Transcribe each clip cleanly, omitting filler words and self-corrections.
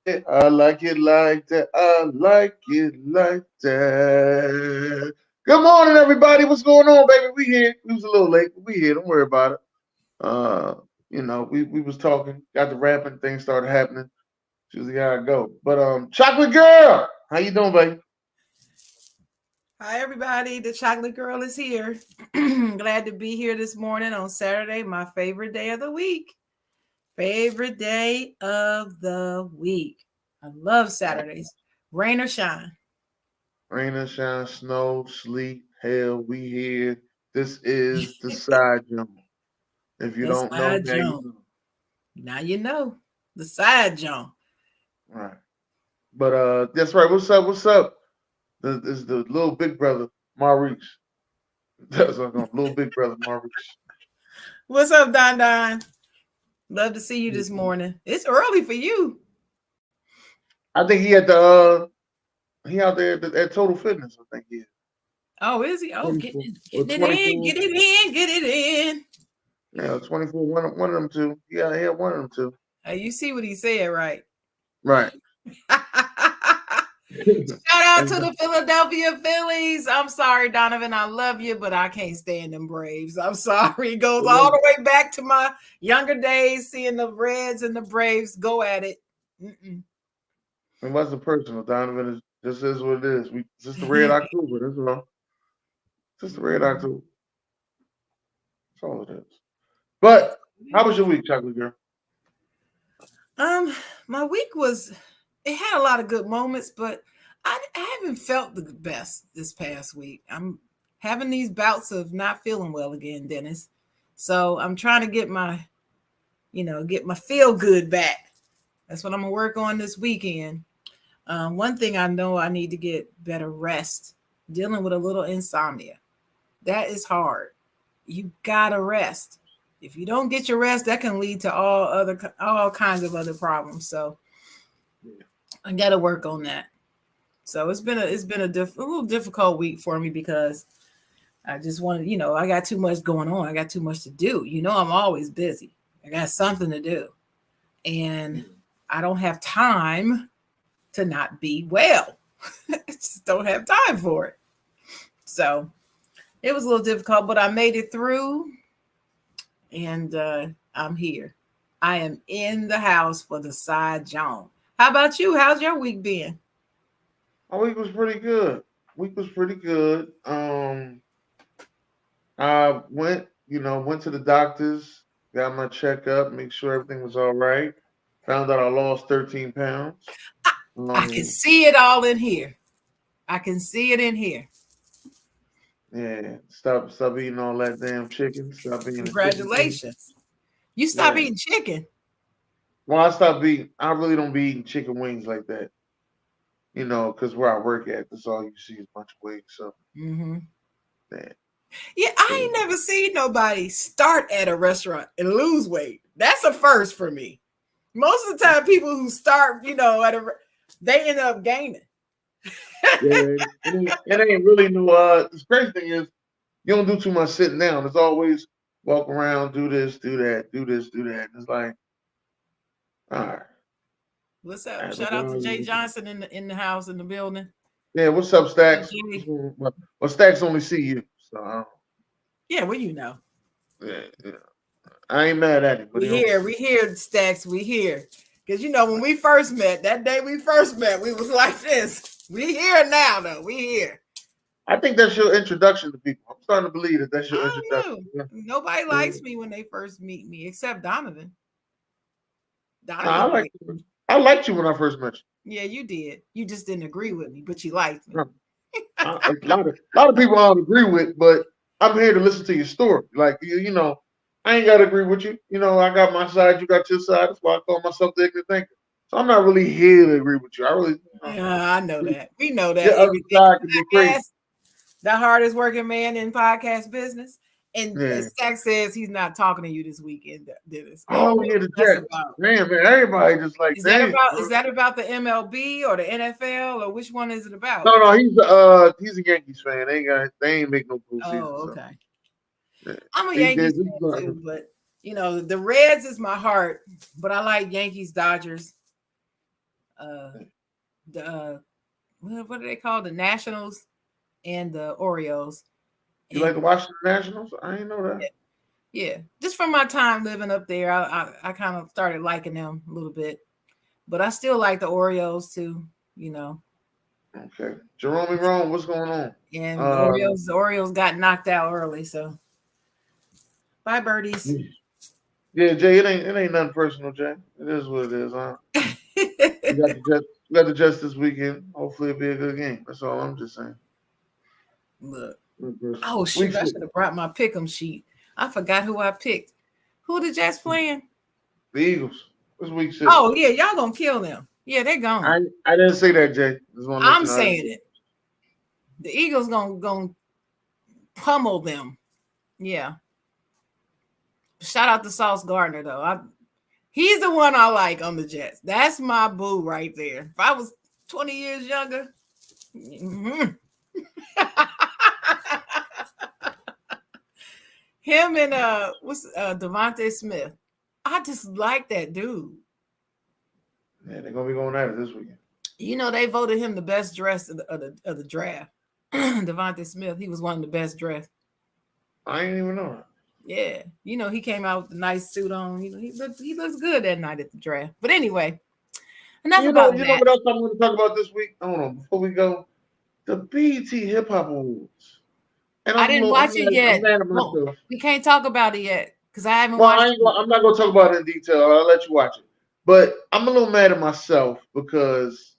I like it like that. I like it like that. Good morning, everybody. What's going on, baby? We here. We was a little late, but we here. Don't worry about it. Uh, we was talking, got the rapping, things started happening. It's usually how I go. But Chocolate Girl, how you doing, baby? Hi, everybody. The Chocolate Girl is here. Glad to be here this morning on Saturday, my favorite day of the week. Favorite day of the week. I love Saturdays, rain or shine. Rain or shine, snow, sleet, hail, we here. This is the Side Jawn. If you The don't know, Side now you Jawn. know. Now you know. The Side Jawn. All right. But that's right. What's up? What's up? This is the little big brother, Maurice. That's what I'm going. Little big brother, Maurice. What's up, Don Don? Love to see you this morning. It's early for you. I think he out there at Total Fitness. I think he is. Oh, is he? Oh, 24 or getting it in, 24. get it in, get it in. Yeah, 24. One of them two. Yeah, he had one of them two. You see what he said, right? Right. Shout out to And, the Philadelphia Phillies. I'm sorry, Donovan. I love you, but I can't stand them Braves. I'm sorry. It goes all the way back to my younger days, seeing the Reds and the Braves go at it. it wasn't personal, Donovan. It just is what it is. Just the red October. That's all. Just the red October. That's all it is. But how was your week, Chocolate Girl? um, my week was it had a lot of good moments, but I haven't felt the best this past week. I'm having these bouts of not feeling well again, Dennis. So I'm trying to get my feel good back. That's what I'm gonna work on this weekend. One thing I know I need to get better rest. Dealing with a little insomnia, that is hard. You gotta rest. If you don't get your rest, that can lead to all kinds of other problems. So I gotta work on that. So it's been a little difficult week for me because I just wanted, I got too much going on. I got too much to do. I'm always busy. I got something to do, and I don't have time to not be well. I just don't have time for it. So it was a little difficult, but I made it through, and I'm here. I am in the house for the Side Jawn. How about you? How's your week been? My week was pretty good. Week was pretty good. I went to the doctors, got my checkup, make sure everything was all right. Found out I lost 13 pounds. I can Um, see it all in here. I can see it in here. yeah, stop eating all that damn chicken. Stop being a chicken thing. Congratulations. You stop Yeah. eating chicken. Well, I stopped eating. I really don't be eating chicken wings like that. Because where I work at, that's all you see is a bunch of wings. So, Hmm. yeah. Yeah, I ain't never seen nobody start at a restaurant and lose weight. That's a first for me. Most of the time, people who start, they end up gaining. Yeah, it ain't really no. The crazy thing is, you don't do too much sitting down. It's always walk around, do this, do that, do this, do that. It's like, all right. What's up? All Shout out to Jay right. Johnson in the house in the building. Yeah, what's up, Hey, Stacks? Jay. Well, Stacks only see you, so Yeah, well, you know. yeah. I ain't mad at him, but he only see. We here, Stacks, we here. Because when we first met, that day we first met, we was like this. We here now, though. We here. I think that's your introduction to people. I'm starting to believe that that's your I don't introduction. know. Yeah. Nobody Yeah. likes me when they first meet me, except Donovan. Nah, Donovan liked me. I liked you when I first met Yeah, you did. You just didn't agree with me, but you liked me. you. A lot of people I don't agree with, but I'm here to listen to your story. Like I ain't gotta agree with you. I got my side, you got your side. That's why I call myself the ignorant thinker. So I'm not really here to agree with you. I really, Yeah, I know that. We know that. your other Ignorant side can be crazy. Podcast, the hardest working man in podcast business. And Yeah. Stack says he's not talking to you this weekend, Dennis. Oh yeah, the That's Jets. about. Man, everybody just like damn. Is that about the MLB or the NFL or which one is it about? No, he's a Yankees fan. They ain't make no postseason. Oh, So okay. yeah. I'm a He did. Yankees fan too, but the Reds is my heart, but I like Yankees, Dodgers. uh, the what are they called? The Nationals and the Orioles. You And like the Washington Nationals? I didn't know that. yeah, just from my time living up there, I kind of started liking them a little bit. But I still like the Orioles too, you know. Okay. Jerome Rome, what's going on? And the Orioles got knocked out early, so bye birdies. Yeah, Jay, it ain't nothing personal, Jay. It is what it is, huh? You got the Jets, you got the Jets this weekend. Hopefully it'll be a good game. That's all I'm just saying. Look. Nothing personal. Oh Week shoot, I 6. should have brought my pick'em sheet. I forgot who I picked. Who the Jets playing? The Eagles. It's week 6. Oh yeah, y'all gonna kill them. Yeah, they're gone. I didn't say that, Jay. Just want to let I'm you know. saying it. The Eagles gonna pummel them. Yeah. Shout out to Sauce Gardner though. He's the one I like on the Jets. That's my boo right there. If I was 20 years younger, him and what's Devontae Smith. I just like that dude. Yeah, they're gonna be going at it this weekend. You know, they voted him the best dressed of the draft. Devontae Smith, he was one of the best dressed. I ain't even know that. Yeah, you know, he came out with a nice suit on. He looks good that night at the draft. But anyway, enough about You know that. what else I'm going to talk about this week? Hold on, before we go, the BET Hip Hop Awards. And I didn't watch it I'm yet. mad at Well, myself. we can't talk about it yet because I haven't Well, watched it. I'm not going to talk about it in detail. I'll let you watch it. But I'm a little mad at myself because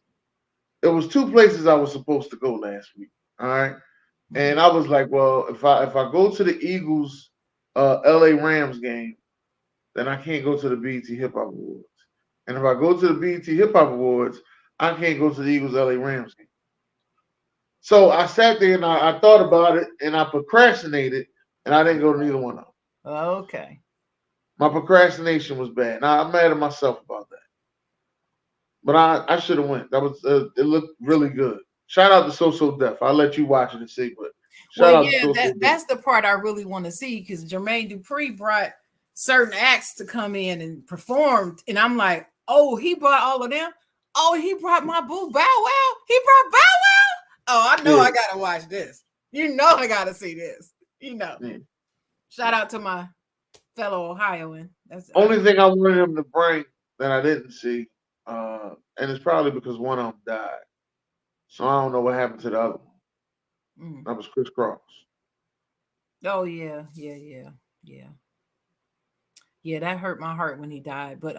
it was 2 places I was supposed to go last week. All right, and I was like, well, if I go to the Eagles, LA Rams game, then I can't go to the BET Hip Hop Awards. And if I go to the BET Hip Hop Awards, I can't go to the Eagles LA Rams game. So I sat there and I thought about it and I procrastinated and I didn't go to neither one of them. Okay. My procrastination was bad. Now I'm mad at myself about that. But I should have went. That was it looked really good. Shout out to So Def. I'll let you watch it and see, but shout Well, out yeah, to So Def. that's the part I really want to see because Jermaine Dupri brought certain acts to come in and performed, and I'm like, oh, he brought all of them. Oh, he brought my boo Bow Wow. He brought Bow Wow. Oh, I know I gotta watch this. You know I gotta see this. You know. Yeah. Shout out to my fellow Ohioan. That's Only thing I wanted him to bring that I didn't see, and it's probably because one of them died. So I don't know what happened to the other one. That was Chris Cross. Oh yeah. Yeah, that hurt my heart when he died. But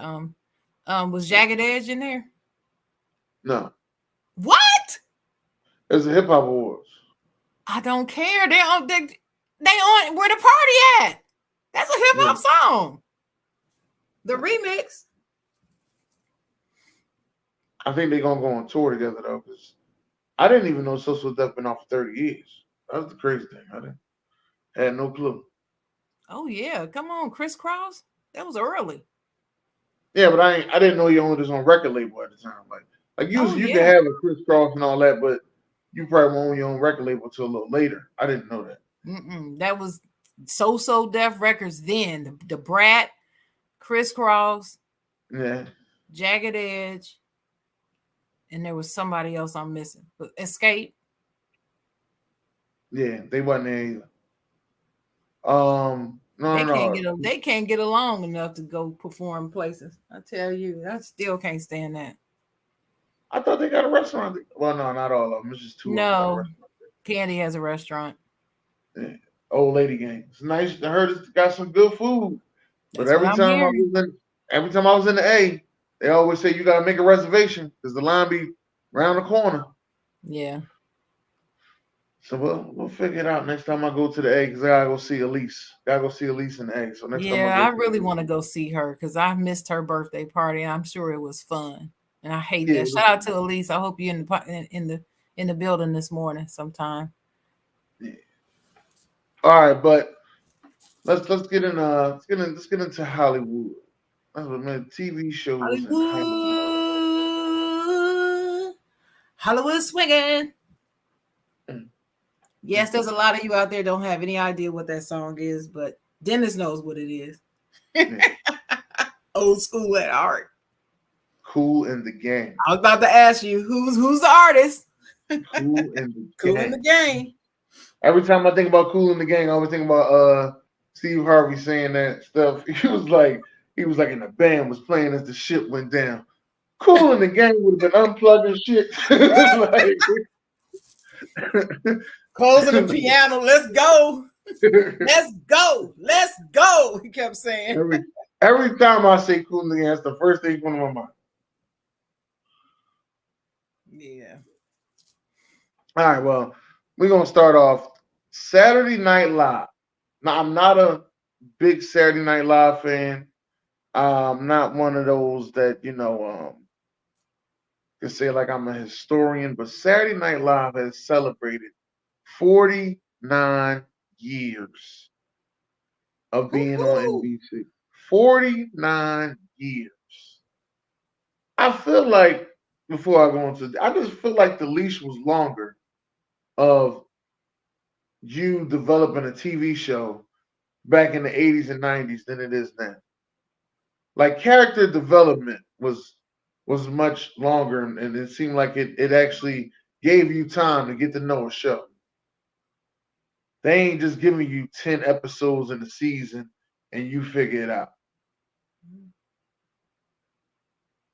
was Jagged Edge in there? No. What? It's the Hip Hop Awards. I don't care. They on where the party at? That's a hip hop song. The remix. I think they're gonna go on tour together though, because I didn't even know Social Def been off for 30 years. That's the crazy thing. Had no clue. Oh yeah, come on, Chris Cross. That was early. Yeah, but I didn't know you owned this on record label at the time. Like you can have a Chris Cross and all that, but you probably won't own your own record label until a little later. I didn't know that. That was So Def Records then. The Brat, Chris Cross, Jagged Edge, and there was somebody else I'm missing. But Escape. Yeah, they wasn't there either. No. They can't get along enough to go perform places. I tell you, I still can't stand that. I thought they got a restaurant. Well, no, not all of them. It's just 2 No, of them. Candy has a restaurant. Yeah. Old lady gang. It's nice. I heard it's got some good food. But every time I was in the A, they always say you gotta make a reservation because the line be around the corner. Yeah. So we'll figure it out next time I go to the A because I gotta go see Elise. Gotta go see Elise in the A. So next time I really want to go see her because I missed her birthday party. And I'm sure it was fun, and I hate that. Shout out to Elise. I hope you're in the building this morning sometime. Yeah. All right, but let's get into Hollywood. That's what man. TV shows. Hollywood swinging. Yes, there's a lot of you out there don't have any idea what that song is, but Dennis knows what it is. Old school at heart. Kool and the Gang. I was about to ask you who's the artist. Kool and the Kool in the Gang. Gang. Every time I think about Kool and the Gang, I always think about Steve Harvey saying that stuff. He was like in the band was playing as the shit went down. Kool and the Gang would have been unplugging shit. like, Closing the piano. Let's go. Let's go. Let's go. He kept saying. every time I say Kool and the Gang, that's the first thing from my mind. Yeah. All right, well, we're gonna start off Saturday Night Live. Now, I'm not a big Saturday Night Live fan. I'm not one of those that can say like I'm a historian, but Saturday Night Live has celebrated 49 years of being on Woo-hoo. NBC. 49 years. I feel like before I go into, I just feel like the leash was longer of you developing a TV show back in the 80s and 90s than it is now. Like character development was much longer, and it seemed like it actually gave you time to get to know a show. They ain't just giving you 10 episodes in the season and you figure it out.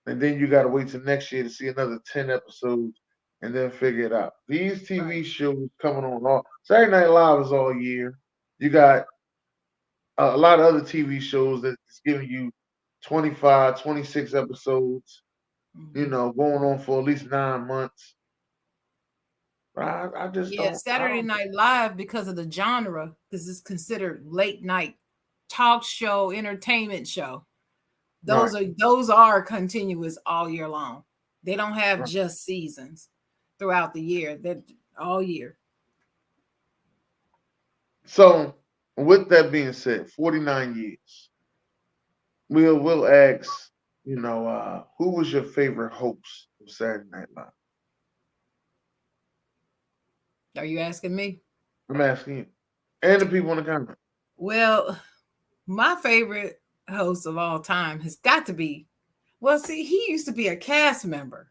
And then you gotta wait till next year to see another 10 episodes and then figure it out. These TV Right. shows coming on all Saturday Night Live is all year. You got a lot of other TV shows that's giving you 25, 26 episodes, Mm-hmm. going on for at least 9 months. I just Yeah, don't. I Saturday don't. Night Live because of the genre, because it's considered late night talk show, entertainment show. Right. Those are continuous all year long. They don't have Right. just seasons throughout the year. That all year. So, with that being said, 49 years. We'll ask. Who was your favorite host of Saturday Night Live? Are you asking me? I'm asking you, and the people in the comments. Well, my favorite host of all time has got to be. Well, see, he used to be a cast member,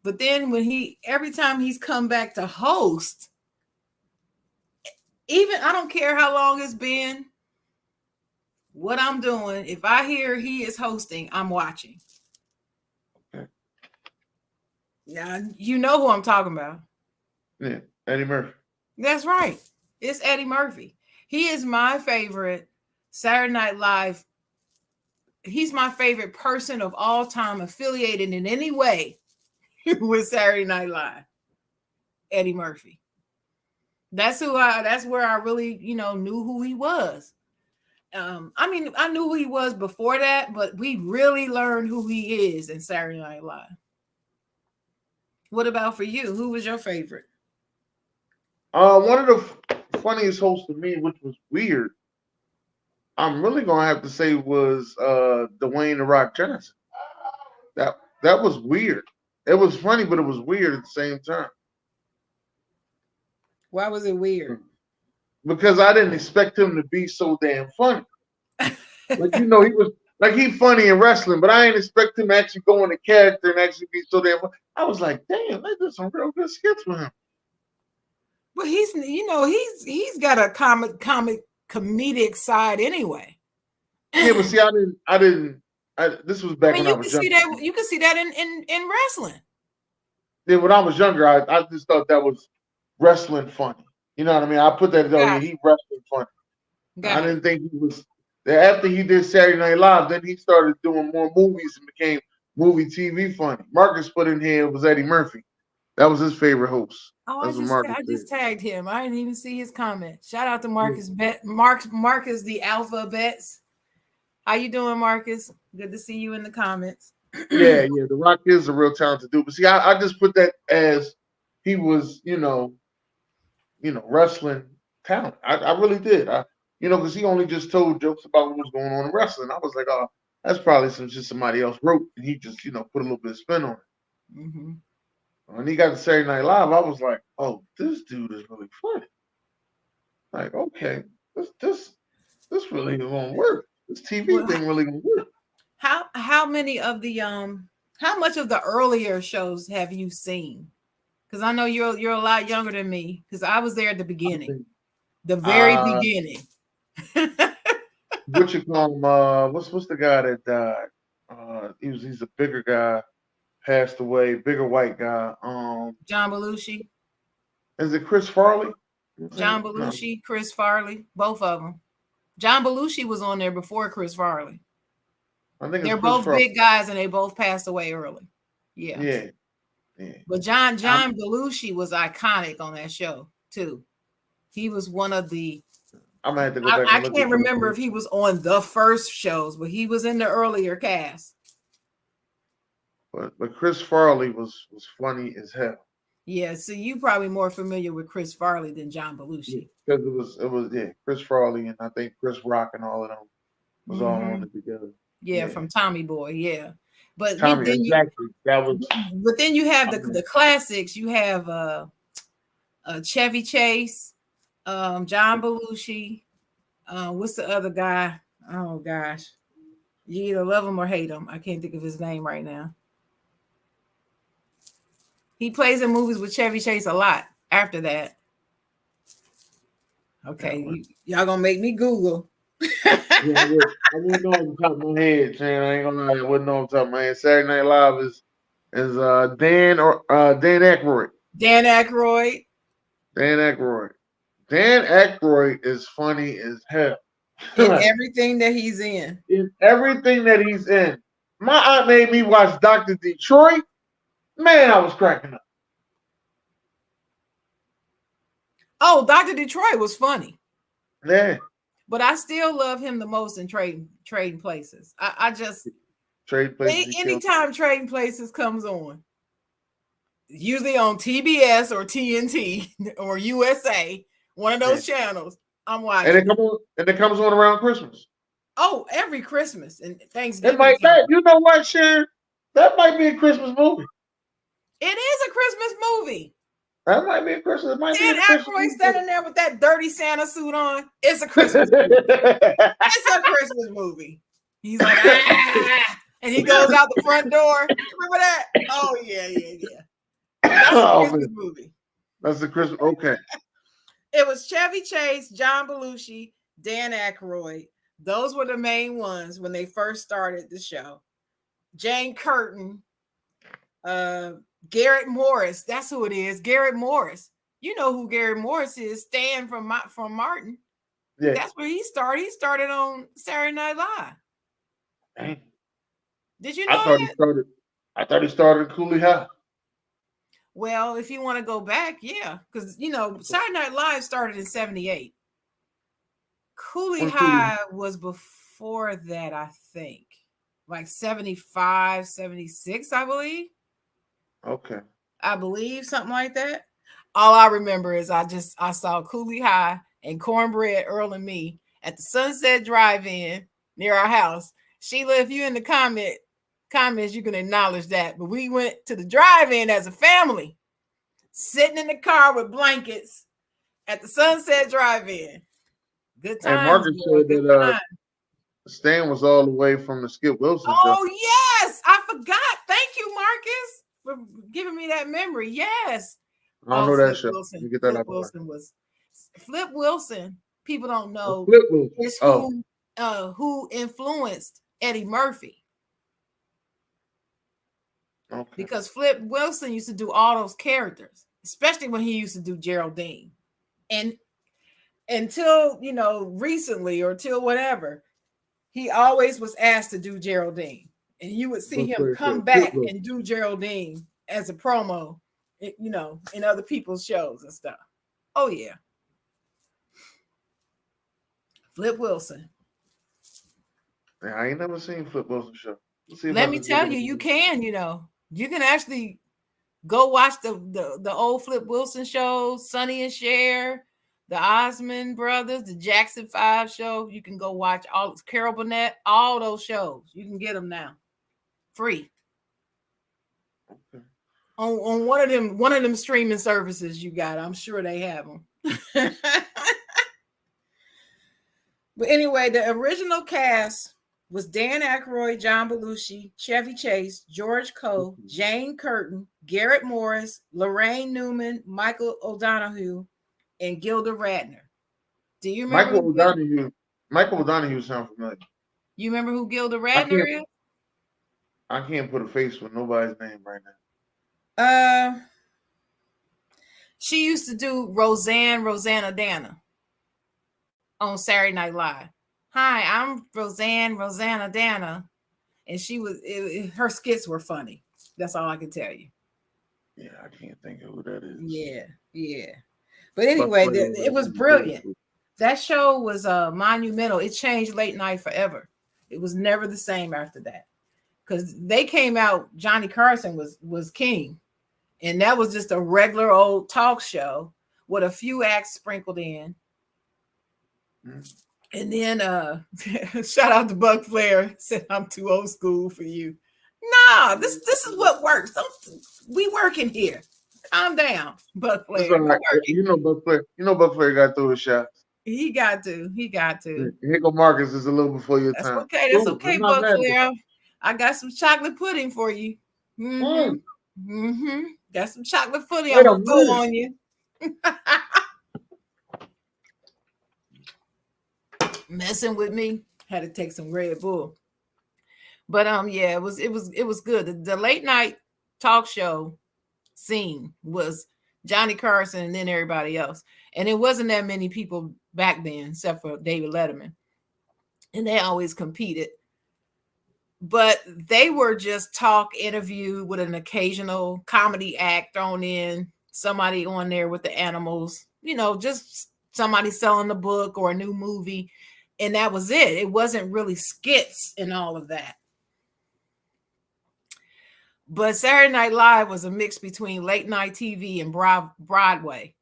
but then every time he's come back to host, even I don't care how long it's been, what I'm doing, if I hear he is hosting, I'm watching. Okay. Yeah, you know who I'm talking about. Yeah, Eddie Murphy. That's right. It's Eddie Murphy. He is my favorite Saturday Night Live. He's my favorite person of all time affiliated in any way with Saturday Night Live. Eddie Murphy. That's where I really, knew who he was. I mean, I knew who he was before that, but we really learned who he is in Saturday Night Live. What about for you? Who was your favorite? One of the funniest hosts to me, which was weird, I'm really gonna have to say was Dwayne the Rock Johnson. That was weird. It was funny, but it was weird at the same time. Why was it weird? Because I didn't expect him to be so damn funny. Like he was like he funny in wrestling, but I didn't expect him to actually go into character and actually be so damn funny. I was like, damn, they did some real good skits with him. But he's got a comedic side anyway. Yeah, but see, I didn't. This was back when I You was can see younger. that you can see that in wrestling. Yeah, when I was younger, I just thought that was wrestling funny. You know what I mean? I put that, oh yeah, Got it. he wrestling funny. I Got it. didn't think he was. After he did Saturday Night Live, then he started doing more movies and became movie TV funny. Marcus put in here was Eddie Murphy. That was his favorite host. Oh, That's what Marcus I said. just tagged him. I didn't even see his comment. Shout out to Yeah, Marcus the alphabets. How you doing, Marcus? Good to see you in the comments. yeah. The Rock is a real talented dude. But see, I just put that as he was, wrestling talent. I really did. Because he only just told jokes about what was going on in wrestling. I was like, oh, that's probably just somebody else wrote, and he just, put a little bit of spin on it. Mm-hmm. When he got to Saturday Night Live, I was like, oh, this dude is really funny. Like, okay, this really gonna work. This TV Well, thing really gonna work. how many of the How much of the earlier shows have you seen? Because I know you're a lot younger than me. Because I was there at the beginning, the very Uh, beginning. what you call him? What's the guy that died? He's a bigger guy, passed away, bigger white guy. John Belushi, Is it Chris Farley? John No, Belushi, Chris Farley, both of them. John Belushi was on there before Chris Farley. I think it's They're Chris both Farley. big guys, and they both passed away early. Yeah. Yeah, yeah. But John Belushi was iconic on that show too. He was one of the. I'm gonna have to go back I and look can't at those. remember if he was on the first shows, but he was in the earlier cast. But Chris Farley was funny as hell. Yeah, so you probably more familiar with Chris Farley than John Belushi. Because it was Chris Farley and I think Chris Rock and all of them was all on it together. Yeah, from Tommy Boy. Yeah, but Tommy, then exactly. That was. But then you have the classics. You have Chevy Chase, John Belushi. What's the other guy? Oh gosh, you either love him or hate him. I can't think of his name right now. He plays in movies with Chevy Chase a lot after that. Okay, y'all gonna make me Google. I wouldn't know off the top of my head, Chan. I ain't gonna lie, I wouldn't know off the top of my head. Saturday Night Live is Dan Aykroyd. Dan Aykroyd. Dan Aykroyd. Dan Aykroyd is funny as hell. In everything that he's in. In everything that he's in. My aunt made me watch Dr. Detroit. Man, I was cracking up. Oh, Dr. Detroit was funny. Yeah. But I still love him the most in Trading Places. I just Trading Places. Anytime Trading Places comes on, usually on TBS or TNT or USA, one of those channels, I'm watching. And it comes on around Christmas. Oh, every Christmas and Thanksgiving. You know what, Sharon? That might be a Christmas movie. It is a Christmas movie. That might be a Christmas. Dan Aykroyd standing there with that dirty Santa suit on. It's a Christmas movie. It's a Christmas movie. He's like, and he goes out the front door. Remember that? Oh, yeah. That's a Christmas movie. That's the Christmas. Okay. It was Chevy Chase, John Belushi, Dan Aykroyd. Those were the main ones when they first started the show. Jane Curtin, Garrett Morris. That's who it is. Garrett Morris. You know who Garrett Morris is. Stan from Martin. Yeah. That's where he started. He started on Saturday Night Live. Dang. Did you know I thought he started Cooley High. Well, if you want to go back, yeah. Because, Saturday Night Live started in 78. Cooley High was before that, I think. Like 75, 76, I believe. Okay. I believe something like that. All I remember is I saw Cooley High and Cornbread Earl and me at the Sunset Drive-In near our house. Sheila, if you're in the comments, you can acknowledge that. But we went to the drive-in as a family, sitting in the car with blankets at the Sunset Drive-In. Good time. And Marcus said that Stan was all the way from the Skip Wilson show. Oh, yes. I forgot. Thank you, Marcus, for giving me that memory. Yes. I don't know that show. Wilson. Get that Flip Wilson was Flip Wilson. People don't know is who influenced Eddie Murphy. Okay. Because Flip Wilson used to do all those characters, especially when he used to do Geraldine. And until, recently or till whatever, he always was asked to do Geraldine. And you would see him come back and do Geraldine as a promo, in other people's shows and stuff. Oh, yeah. Flip Wilson. Yeah, I ain't never seen Flip Wilson show. Let me tell you, you can, you can actually go watch the old Flip Wilson shows, Sonny and Cher, the Osmond Brothers, the Jackson 5 show. You can go watch all Carol Burnett, all those shows. You can get them now, free. Okay. On one of them streaming services you got. I'm sure they have them. But anyway, the original cast was Dan Aykroyd, John Belushi, Chevy Chase, George Coe, Jane Curtin, Garrett Morris, Lorraine Newman, Michael O'Donoghue, and Gilda Radner. Do you remember Michael O'Donoghue. Michael O'Donoghue sounds familiar. you remember who Gilda I Radner can't. is? I can't put a face with nobody's name right now. She used to do Rosanna Dana on Saturday Night Live. Hi, I'm Rosanna Dana, and her skits were funny. That's all I can tell you. Yeah, I can't think of who that is. Yeah. But anyway, it was brilliant. That show was monumental. It changed late night forever. It was never the same after that. Because they came out, Johnny Carson was king. And that was just a regular old talk show with a few acts sprinkled in. And then shout out to Buck Flair, said I'm too old school for you. Nah, this is what works. We working here. Calm down, Buck Flair. Right. You know Buck Flair. Buck Flair got through his shots. He got to. Hickle Marcus is a little before your That's time. okay. That's okay, Buck Flair. I got some chocolate pudding for you. Got some chocolate pudding. I'm gonna throw on you. Messing with me. Had to take some Red Bull. But yeah, it was good. The late night talk show scene was Johnny Carson and then everybody else. And it wasn't that many people back then, except for David Letterman. And they always competed. But they were just talk interview with an occasional comedy act thrown in, somebody on there with the animals, just somebody selling a book or a new movie. And that was it. It wasn't really skits and all of that. But Saturday Night Live was a mix between late night TV and Broadway.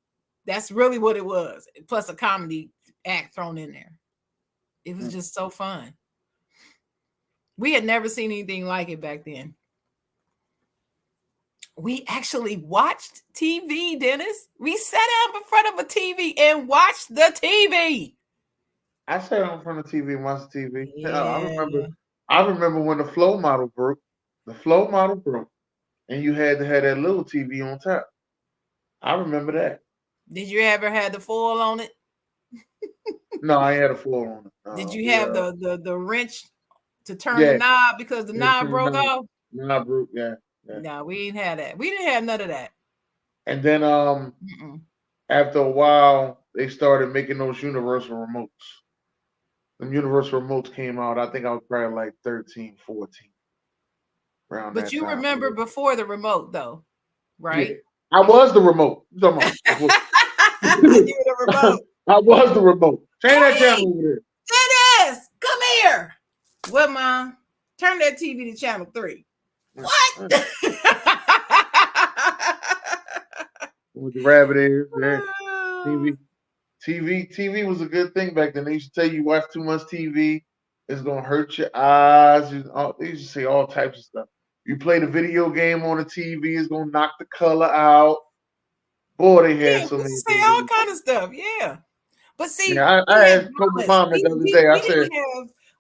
That's really what it was. Plus a comedy act thrown in there. It was just so fun. We had never seen anything like it back then. We actually watched TV, Dennis. We sat down in front of a TV and watched the TV. I sat in front of TV and watched TV. Yeah. I remember when the flow model broke. The flow model broke, and you had to have that little TV on top. I remember that. Did you ever have the foil on it? No, I ain't had a foil on it. No, did you have the wrench to turn the knob because the knob broke off? Knob broke, yeah. No, we didn't have that. We didn't have none of that. And then after a while, they started making those universal remotes. Them universal remotes came out. I think I was probably like 13, 14. But you remember before the remote, though, right? Yeah. I was the remote. You talking about? You were the remote. I was the remote. Turn that channel over there. Dennis, come here. What, Mom? Turn that TV to channel 3. What? With the rabbit ears. Yeah. TV was a good thing back then. They used to tell you watch too much TV, it's gonna hurt your eyes. They used to say all types of stuff. You play the video game on the TV, it's gonna knock the color out. Boy, they had so many. Say all kind of stuff, yeah. But see, I asked my mom the other day. I said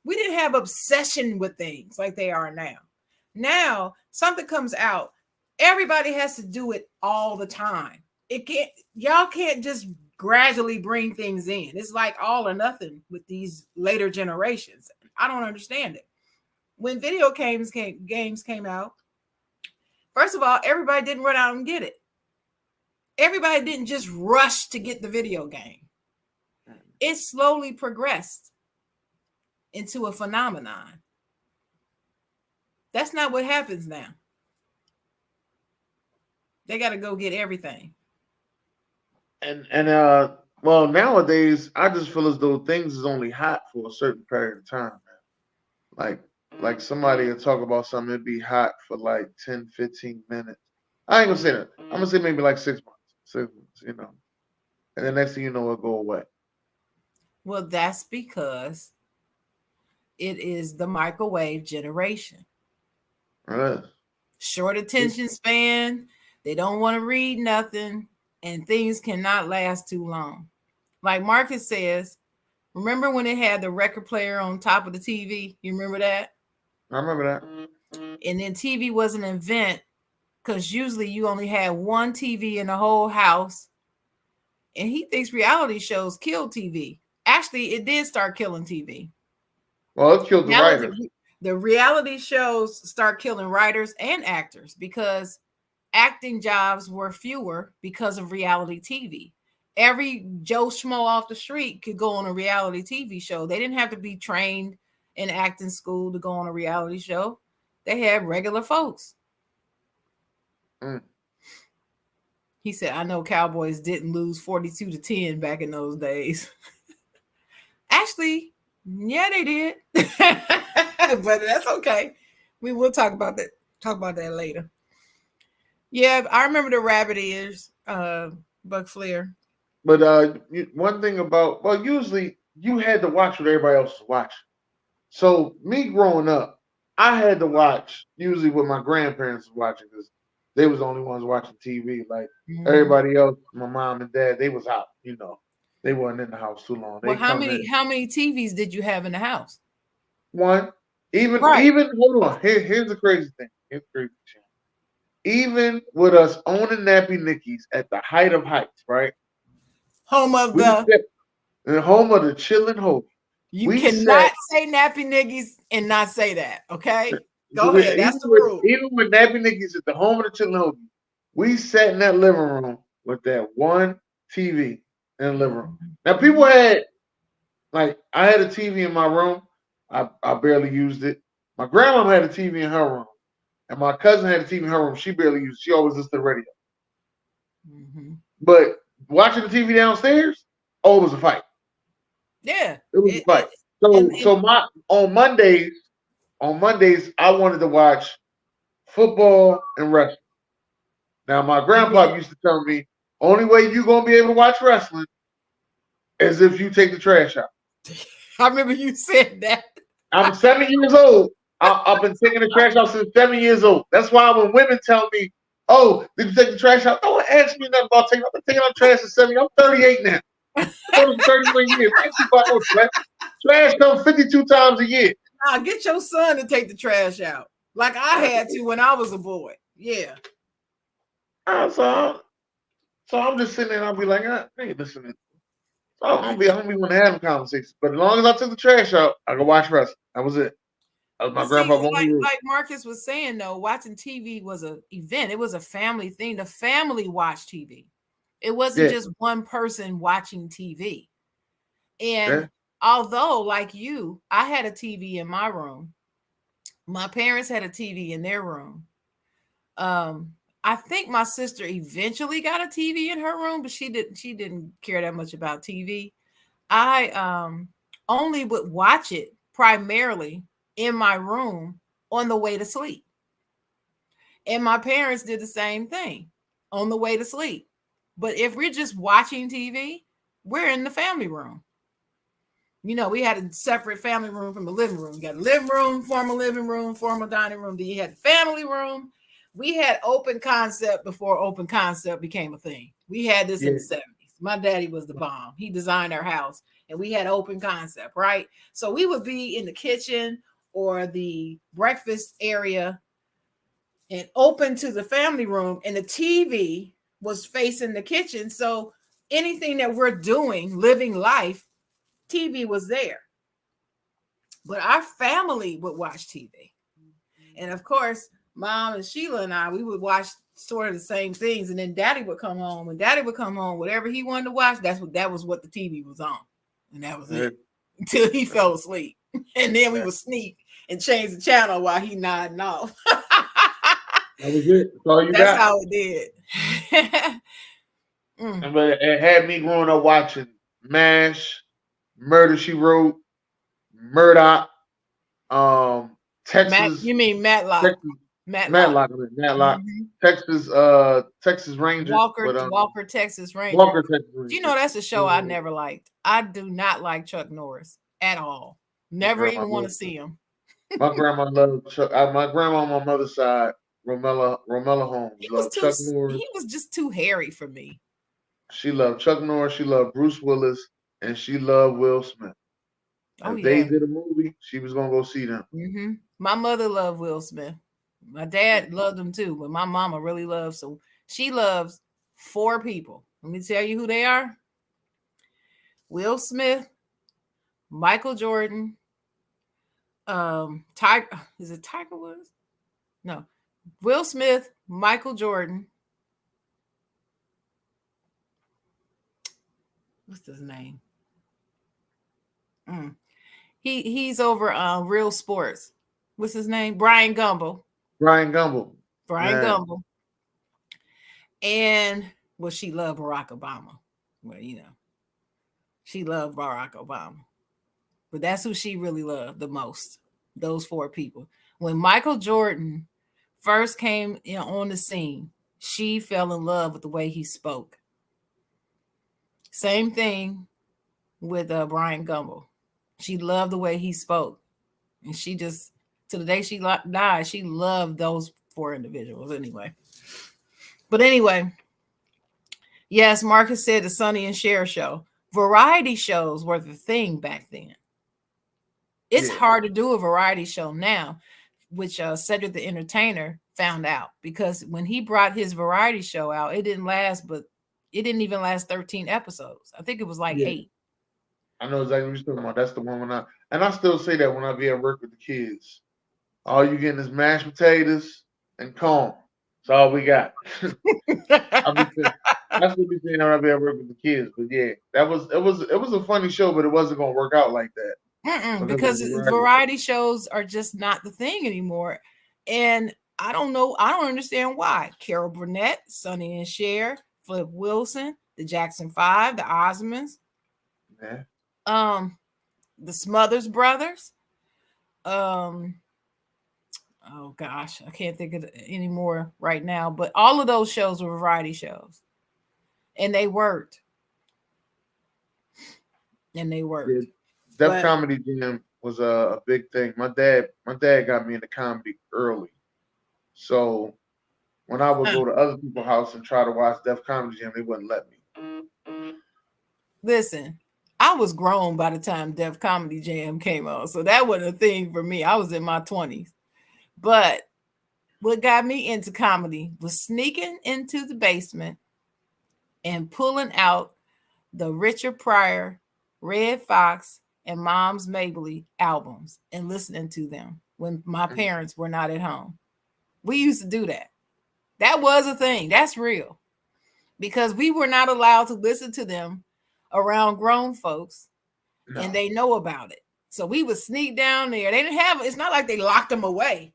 we didn't have obsession with things like they are now. Now something comes out, everybody has to do it all the time. Y'all can't just gradually bring things in. It's like all or nothing with these later generations. I don't understand it. When video games came out, first of all, everybody didn't run out and get it. Everybody didn't just rush to get the video game. It slowly progressed into a phenomenon. That's not what happens now. They got to go get everything. And well, nowadays I just feel as though things is only hot for a certain period of time, man. Like somebody will talk about something, it'd be hot for like 10, 15 minutes. I ain't gonna say that. I'm gonna say maybe like 6 months. 6 months, And the next thing you know, it'll go away. Well, that's because it is the microwave generation. Short attention span. They don't want to read nothing, and things cannot last too long. Like Marcus says, Remember when it had the record player on top of the TV? You remember that? I remember that. And then TV was an event because usually you only had one TV in the whole house. And he thinks reality shows kill TV. Actually, it did start killing TV. Well, it killed the writers. The reality shows start killing writers and actors because acting jobs were fewer because of reality TV. Every Joe Schmo off the street could go on a reality TV show. They didn't have to be trained in acting school to go on a reality show. They had regular folks. Mm. He said, I know Cowboys didn't lose 42-10 back in those days. Actually, yeah, they did. But that's okay. We will talk about that later. Yeah, I remember the rabbit ears, Buck Flair. But one thing about, well, usually you had to watch what everybody else was watching. So me growing up, I had to watch usually what my grandparents were watching because they was the only ones watching TV. Like everybody else, my mom and dad, they was out. They wasn't in the house too long. Well, how many TVs did you have in the house? One. Even hold on. Here's the crazy thing. Even with us owning Nappy Nickies at the height of heights, right? Home of the chillin' hope. You cannot say Nappy Nickies and not say that, okay? Go ahead. That's the rule. Even with Nappy Nickies at the home of the chillin' hope, we sat in that living room with that one TV in the living room. Now people had, like, I had a TV in my room. I barely used it. My grandma had a TV in her room. And my cousin had a TV in her room. She barely used it. She always listened to the radio. Mm-hmm. But watching the TV downstairs, it was a fight. Yeah. It was a fight. On Mondays, I wanted to watch football and wrestling. Now, my grandpa used to tell me, only way you're going to be able to watch wrestling is if you take the trash out. I remember you said that. I'm 7 years old. I've been taking the trash out since 7 years old. That's why when women tell me, "Oh, did you take the trash out?" Don't ask me nothing about taking. I've been taking out trash since 7 years. I'm 38 now. I'm 31 years. Thank you about no trash. Trash comes 52 times a year. Nah, get your son to take the trash out, like I had to when I was a boy. Yeah. So I'm just sitting there and I'll be like, I ain't listening. So I'm gonna be want to have a conversation. But as long as I took the trash out, I could watch wrestling. That was it. My grandpa like Marcus was saying, though, watching TV was an event. It was a family thing. The family watched TV. It wasn't just one person watching TV. And although, like you, I had a TV in my room, my parents had a TV in their room. I think my sister eventually got a TV in her room, but she didn't care that much about TV. I only would watch it primarily in my room on the way to sleep. And my parents did the same thing on the way to sleep. But if we're just watching TV, we're in the family room. We had a separate family room from the living room. You got a living room, formal living room, formal dining room. Then you had the family room. We had open concept before open concept became a thing. We had this in the 70s. My daddy was the bomb. He designed our house and we had open concept, right? So we would be in the kitchen or the breakfast area and open to the family room, and the TV was facing the kitchen. So anything that we're doing, living life, TV was there. But our family would watch TV. And of course, Mom and Sheila and I, we would watch sort of the same things. And then Daddy would come home. When Daddy would come home, whatever he wanted to watch, that was what the TV was on. And that was it. Until he fell asleep. And then we would sneak and change the channel while he nodding off. That was it. That's how it did. But it had me growing up watching MASH, Murder, She Wrote, Murdoch, Texas. You mean Matlock? Matlock. Mm-hmm. Texas Ranger. Walker, Texas Ranger. Walker, Texas Ranger. That's a show I never liked. I do not like Chuck Norris at all. Never even want to see him. My grandma loved Chuck. My grandma on my mother's side, Romella Holmes, loved Chuck Norris. He was just too hairy for me. She loved Chuck Norris. She loved Bruce Willis, and she loved Will Smith. Oh If they yeah. did a movie, she was gonna go see them. My mother loved Will Smith. My dad loved him too, but my mama really loves. So she loves four people. Let me tell you who they are: Will Smith, Michael Jordan, Tiger. Is it Tiger Woods? No, Will Smith, Michael Jordan. What's his name? Mm. He's over Real Sports. What's his name? Brian Gumble. Brian Gumble. Brian Yeah. Gumble. And well, she loved Barack Obama. Well, she loved Barack Obama. But that's who she really loved the most. Those four people. When Michael Jordan first came on the scene, she fell in love with the way he spoke. Same thing with Brian Gumble. She loved the way he spoke. And she just, to the day she died, she loved those four individuals anyway. But anyway, yes, Marcus said the Sonny and Cher show. Variety shows were the thing back then. It's hard to do a variety show now, which Cedric the Entertainer found out, because when he brought his variety show out, it didn't even last 13 episodes. I think it was like 8. I know exactly what you're talking about. That's the one and I still say that when I be at work with the kids. All you getting is mashed potatoes and corn. That's all we got. That's what we saying when I be at work with the kids. But yeah, it was a funny show, but it wasn't gonna work out like that. Because variety shows are just not the thing anymore. And I don't know. I don't understand why. Carol Burnett, Sonny and Cher, Flip Wilson, the Jackson 5, the Osmonds, the Smothers Brothers. Oh gosh, I can't think of any more right now. But all of those shows were variety shows, and they worked. Yeah, Def Comedy Jam was a big thing. My dad got me into comedy early, so when I would go to other people's house and try to watch Def Comedy Jam, they wouldn't let me. Listen, I was grown by the time Def Comedy Jam came on, so that wasn't a thing for me. I was in my 20s. But what got me into comedy was sneaking into the basement and pulling out the Richard Pryor, Red Fox, and Mom's Mabley albums and listening to them when my parents were not at home. We used to do that. That was a thing. That's real. Because we were not allowed to listen to them around grown folks, and they know about it. So we would sneak down there. They didn't have, it's not like they locked them away.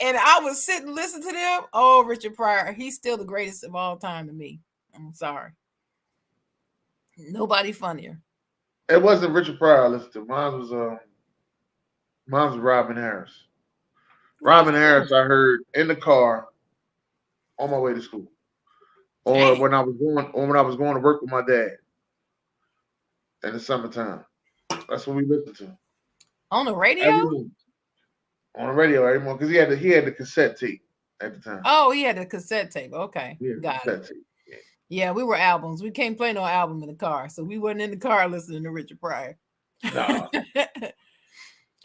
And I would sit and listen to them. Oh, Richard Pryor, he's still the greatest of all time to me. I'm sorry. Nobody funnier. It wasn't Richard Pryor I listened to. Mine was Robin Harris. Robin Harris I heard in the car on my way to school. Or when I was going to work with my dad in the summertime. That's what we listened to. On the radio? On the radio every because he had the cassette tape at the time. Oh, he had the cassette tape. Okay. Got it. Tape. Yeah, we were albums. We can't play no album in the car. So we wasn't in the car listening to Richard Pryor. No.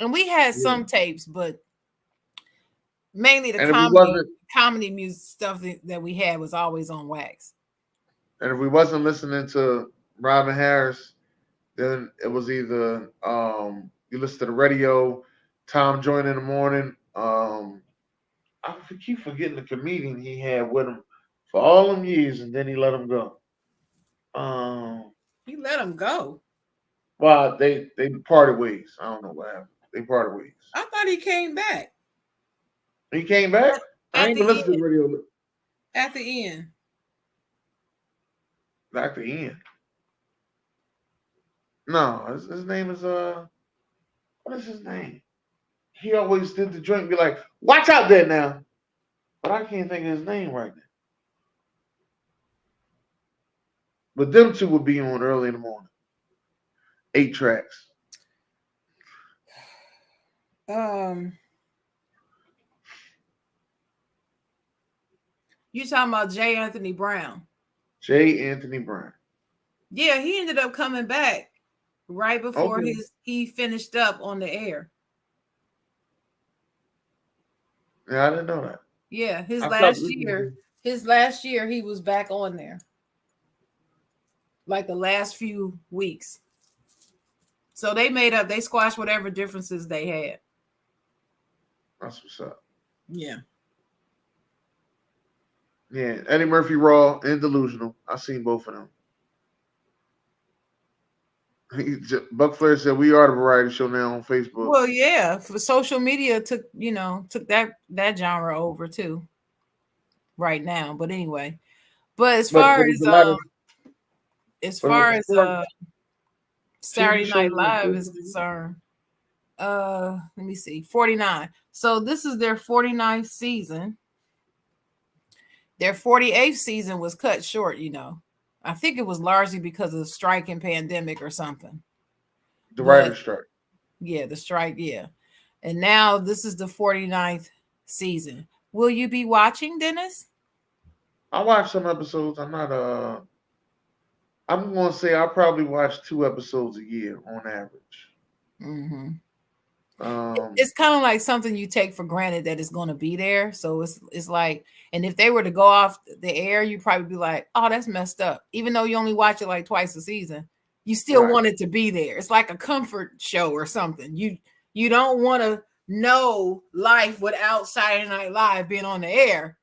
And we had some tapes, but mainly the comedy music stuff that we had was always on wax. And if we wasn't listening to Robin Harris, then it was either you listen to the radio, Tom Joyner in the morning. I keep forgetting the comedian he had with him for all them years, and then he let him go. He let him go. Well, they parted ways. I don't know what happened. They parted ways. I thought he came back. He came back? I ain't even listened to the radio. At the end. Back to Ian. No, his name is what is his name? He always did the joint and be like, watch out there now. But I can't think of his name right now. But them two would be on early in the morning. 8 tracks. You talking about J. Anthony Brown? J. Anthony Brown. Yeah, he ended up coming back right before Okay. he finished up on the air. Yeah, I didn't know that. Yeah, I stopped listening. his last year he was back on there, like the last few weeks. So they squashed whatever differences they had. That's what's up. Yeah. Yeah, Eddie Murphy Raw and Delusional. I seen both of them. Buck Flair said we are the variety show now on Facebook. Well, yeah, for social media took that genre over too right now. But anyway, but But it's a lot of as but as far as far as TV Saturday Night shows on Live is social media, concerned, let me see, 49. So this is their 49th season. Their 48th season was cut short. I think it was largely because of the strike and pandemic or something. the But writer's strike. yeah, the strike, yeah. And now this is the 49th season. Will you be watching, Dennis? I watch some episodes. I'm gonna say I probably watch 2 episodes a year on average. Mm-hmm. Um It's kind of like something you take for granted that it's going to be there. So it's like, and if they were to go off the air, you'd probably be like, "Oh, that's messed up." Even though you only watch it like twice a season, you still right. want it to be there. It's like a comfort show or something. You don't want to know life without Saturday Night Live being on the air,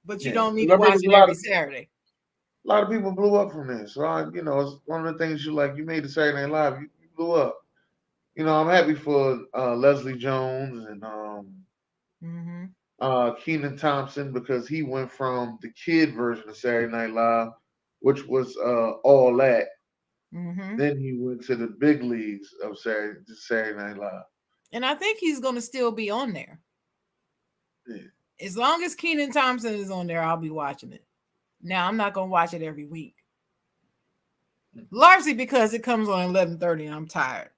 but you Yeah. don't need 'Cause to I mean watch there's it every Saturday. a lot of people blew up from this. So it's one of the things you made the Saturday Night Live, you blew up. I'm happy for Leslie Jones and Mm-hmm. Keenan Thompson because he went from the kid version of Saturday Night Live, which was all that. Mm-hmm. Then he went to the big leagues of Saturday Night Live. And I think he's going to still be on there. Yeah. As long as Keenan Thompson is on there, I'll be watching it. Now I'm not going to watch it every week. Largely because it comes on 11:30 and I'm tired.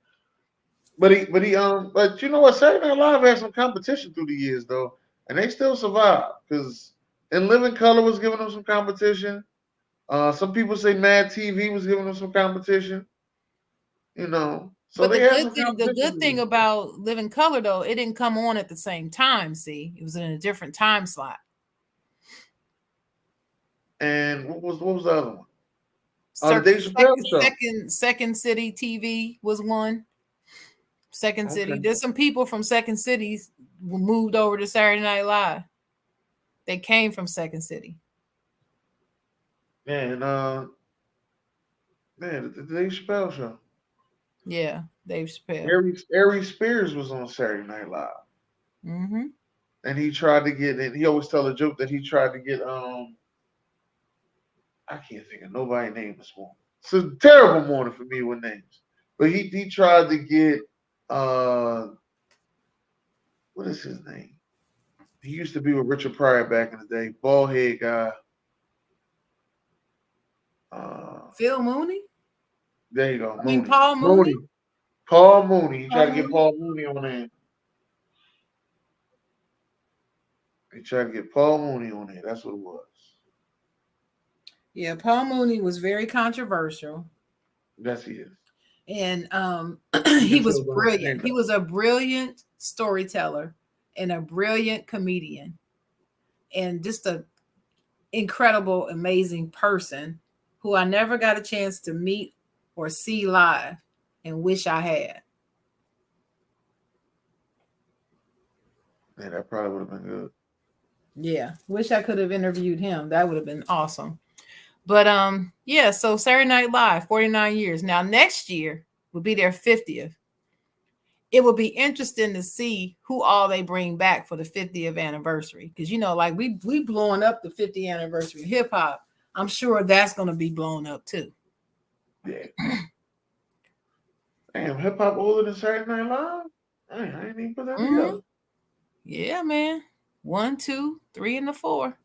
But you know what? Saturday Night Live had some competition through the years though, and they still survived because In Living Color was giving them some competition. Some people say Mad TV was giving them some competition. So But they had some the good thing competition. about Living Color though, it didn't come on at the same time. See, it was in a different time slot. And what was the other one? The Dave Chappelle show. Second City TV was one. Second Okay, City. There's some people from Second Cities moved over to Saturday Night Live. They came from Second City. and the Dave Chappelle show. Yeah, Dave Chappelle. Aries Spears was on Saturday Night Live, Mm-hmm. and he tried to get. And he always tell a joke that he tried to get. I can't think of nobody's name this morning. It's a terrible morning for me with names. But he tried to get uh what is his name? He used to be with Richard Pryor back in the day. Bald head guy. Uh Phil Mooney. there you go, I mean Mooney. Paul Mooney. Mooney. Paul Mooney. He Paul tried to get Mooney. Paul Mooney on there. He tried to get Paul Mooney on there. That's what it was. Yeah, Paul Mooney was very controversial. Yes, he is. And He he gets was held on brilliant. stand He up. was a brilliant storyteller and a brilliant comedian and just a incredible, amazing person who I never got a chance to meet or see live and wish I had. Man, that probably would have been good. Yeah, wish I could have interviewed him. That would have been awesome. But yeah, so Saturday Night Live, 49 years. Now next year will be their 50th. It will be interesting to see who all they bring back for the 50th anniversary. Because like we blowing up the 50th anniversary of hip hop. I'm sure that's gonna be blown up too. Yeah. Damn, hip hop older than Saturday Night Live? I ain't even put that Mm-hmm. together. Yeah, man. 1, 2, 3, and the 4.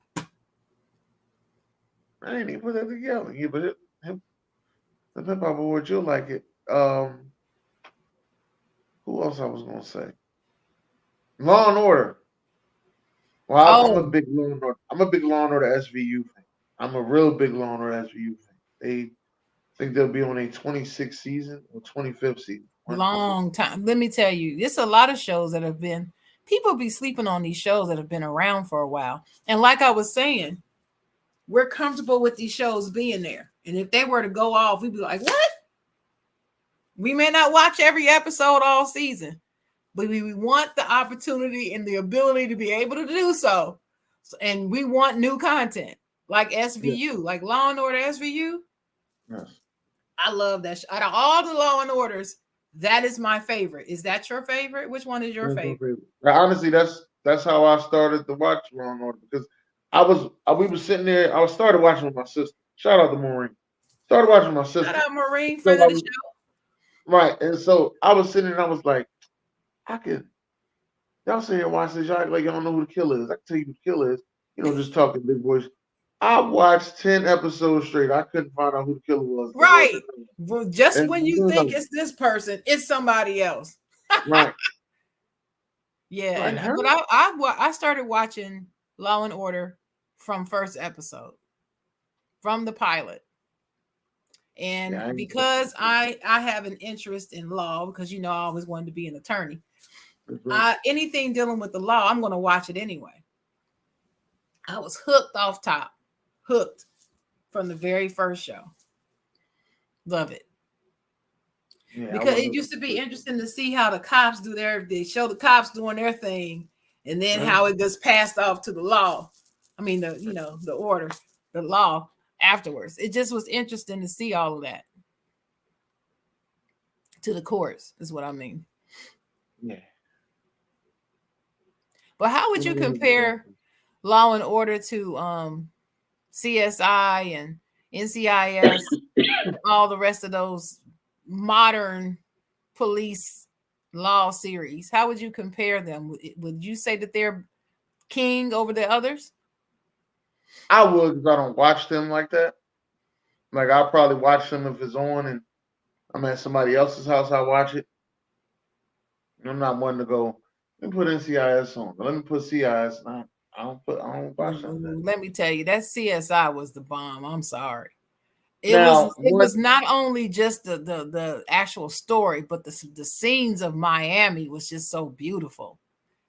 I ain't even put that together. Yeah, but the hip hop awards, you'll like it. Who else I was gonna say? Law and Order. Well, I'm a Oh, big Law and Order. I'm a big Law and Order SVU fan. I'm a real big Law and Order SVU fan. think they'll be on a 26th season or 25th season. Long time. Let me tell you, there's a lot of shows that have been, people be sleeping on these shows that have been around for a while. And like I was saying, we're comfortable with these shows being there. And if they were to go off, we'd be like, what? We may not watch every episode all season, but we want the opportunity and the ability to be able to do so. And we want new content like SVU, like Law and Order SVU. Yes. I love that. Out of all the Law and Orders, that is my favorite. Is that your favorite? Which one is your favorite? Now, honestly, that's how I started to watch Law and Order, because we were sitting there. I started watching with my sister. Shout out to Maureen. Started watching with my sister. Shout out Maureen, So friend of the show. right, and so I was sitting there and I was like, I could. Y'all sit here and watch this. Y'all act like y'all don't know who the killer is. I can tell you who the killer is. Just talking big voice. I watched 10 episodes straight. I couldn't find out who the killer was. Right. Well, just And when you think it's this person, it's somebody else. Right. Yeah. Like, And but I started watching Law and Order from first episode, from the pilot. And because I have an interest in law, because I always wanted to be an attorney. Anything dealing with the law, I'm going to watch it anyway. I was hooked off top, hooked from the very first show. Love it. Yeah, because it used to be interesting to see how the cops they show the cops doing their thing, and then how it gets passed off to the law. I mean, the order, the law afterwards. It just was interesting to see all of that. To the courts is what I mean. Yeah. But how would you compare Law and Order to CSI and NCIS and all the rest of those modern police law series? How would you compare them? Would you say that they're king over the others? I would, because I don't watch them like that. Like, I'll probably watch them if it's on and I'm at somebody else's house, I watch it. I'm not one to go, let me put NCIS on. Let me put CIS. I don't watch that. Let me tell you, that CSI was the bomb. I'm sorry. It was not only just the actual story, but the scenes of Miami was just so beautiful.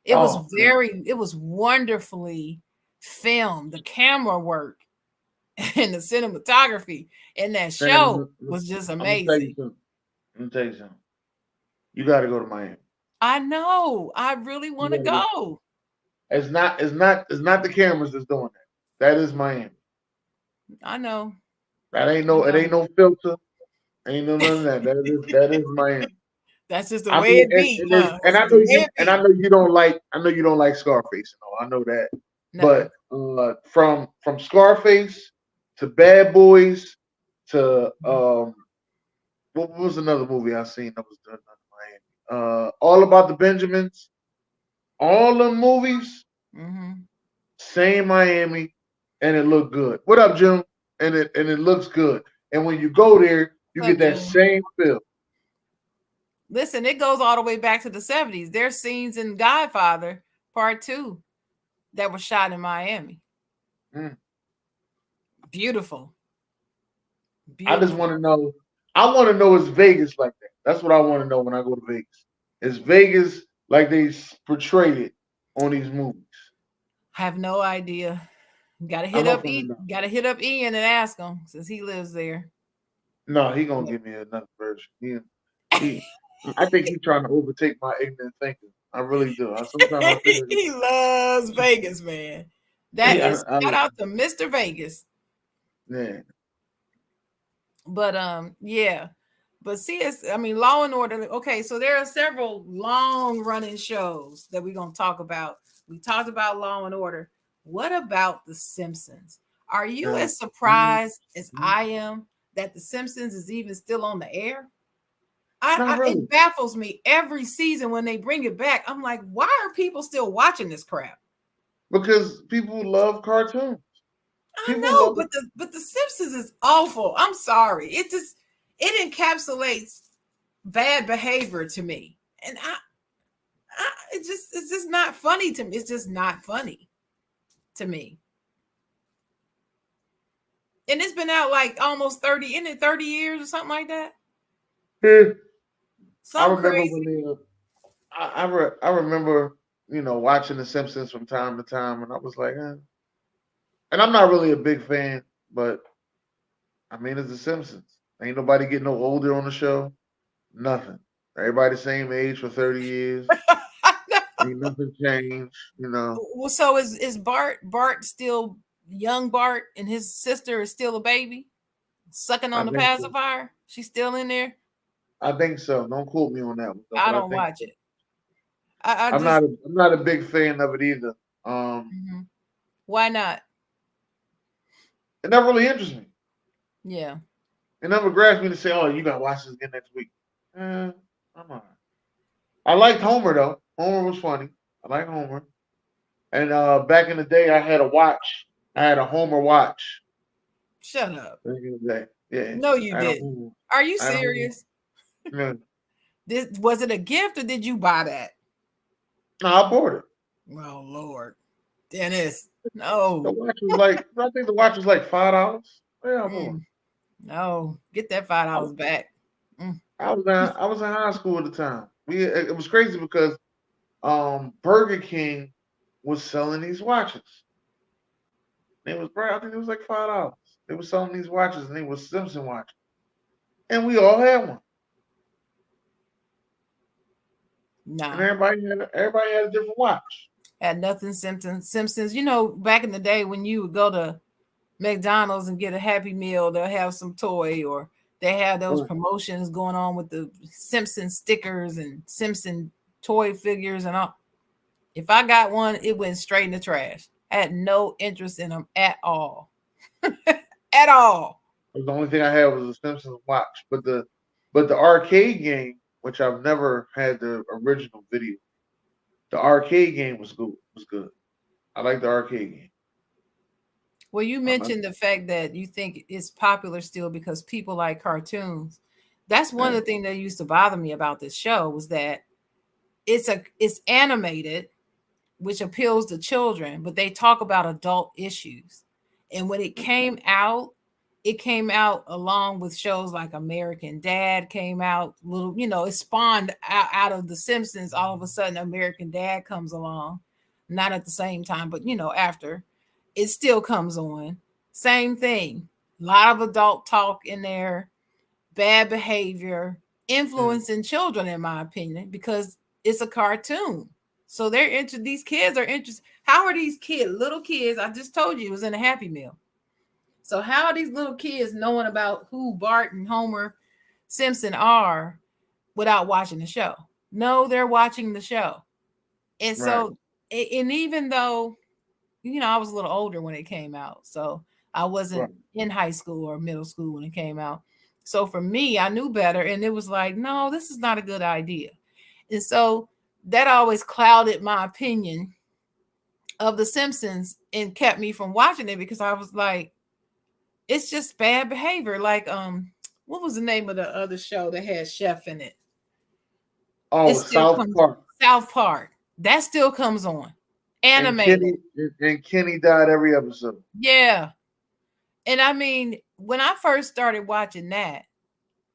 It was wonderfully filmed. The camera work and the cinematography in that show was just amazing. Let me tell you something. You got to go to Miami. I know. I really want to go. It's not the cameras that's doing that. That is Miami. I know. It ain't no filter. Ain't no none of that. That is Miami. That's just the way it be. And I know you don't like Scarface. I know that. No. But from Scarface to Bad Boys to what was another movie I seen that was done in Miami? All About the Benjamins. All the movies, same Miami, and it looked good. What up, Jim? And it looks good. And when you go there, you get that same feel. Listen, it goes all the way back to the 70s. There's scenes in Godfather Part 2 that were shot in Miami. Beautiful. I just want to know. I want to know, is Vegas like that? That's what I want to know when I go to Vegas. Is Vegas like they portrayed it on these movies? I have no idea. Gotta hit up Ian and ask him, since he lives there. No, he gonna give me another version. I think he's trying to overtake my ignorant thinking. I really do. He loves Vegas, man. Shout out to Mr. Vegas. Yeah. But yeah. But Law and Order. Okay, so there are several long-running shows that we're gonna talk about. We talked about Law and Order. What about The Simpsons? Are you as surprised as I am that The Simpsons is even still on the air? It baffles me every season when they bring it back. I'm like, why are people still watching this crap? Because people love cartoons. I know, but the Simpsons is awful. I'm sorry. It encapsulates bad behavior to me, and it's just not funny to me. It's just not funny to me. And it's been out like almost 30, in it 30 years or something like that. Yeah. I Something remember when crazy. they, I remember, watching The Simpsons from time to time, and I was like, and I'm not really a big fan, but I mean, it's The Simpsons. Ain't nobody getting no older on the show. Nothing. Everybody the same age for 30 years. Ain't nothing changed, you know. Well, so is Bart still young Bart and his sister is still a baby sucking I on the think so. pacifier? She's still in there? I think so. Don't quote me on that one though, I but I don't think watch so. it. I just I'm not a big fan of it either. Um, mhm. Why not? it never really interests me. Yeah. It never grabs me to say, "Oh, you gotta watch this again next week." I'm alright. I liked Homer though. Homer was funny. I like Homer. And back in the day, I had a watch. I had a Homer watch. Shut up. Back in the day, yeah, No, you I had a didn't. Homer. Are you I had a Homer. serious? Yeah. This was it a gift or did you buy that? No, I bought it. Oh Lord. Dennis. The No. watch was like, I think the watch was like $5. Yeah, I bought it. Mm, no. Get that $5 I, back. Mm. I was in high school at the time. It was crazy because Burger King was selling these watches. It was I think it was like $5. They were selling these watches and they were Simpson watches. And we all had one. And Nah. everybody had a different watch. Had nothing Simpsons. You know, back in the day when you would go to McDonald's and get a Happy Meal, they'll have some toy or they have those Right. promotions going on with the Simpson stickers and Simpson toy figures and all. If I got one, it went straight in the trash. I had no interest in them at all. At all. The only thing I had was a Simpsons watch. But the arcade game, which I've never had the original video, the arcade game was good. Was good. I like the arcade game. Well, you I like mentioned the fact that you think it's popular still because people like cartoons. That's one of yeah. the things that used to bother me about this show was that it's animated, which appeals to children, but they talk about adult issues. And when it came out along with shows like American Dad came out, little, it spawned out of The Simpsons. All of a sudden, American Dad comes along, not at the same time, but after it still comes on. Same thing. A lot of adult talk in there, bad behavior, Mm, influencing children, in my opinion, because it's a cartoon. So these kids are interested. How are these kids, little kids? I just told you it was in a Happy Meal. So how are these little kids knowing about who Bart and Homer Simpson are without watching the show? No, they're watching the show. And right. so, and even though, I was a little older when it came out. So I Right. wasn't in high school or middle school when it came out. So for me, I knew better. And it was like, no, this is not a good idea. And so that always clouded my opinion of The Simpsons and kept me from watching it because I was like, it's just bad behavior. Like, what was the name of the other show that had Chef in it? It Oh, still South comes Park. South Park. That still comes on. And Animated. Kenny died every episode. Yeah. And I mean, when I first started watching that,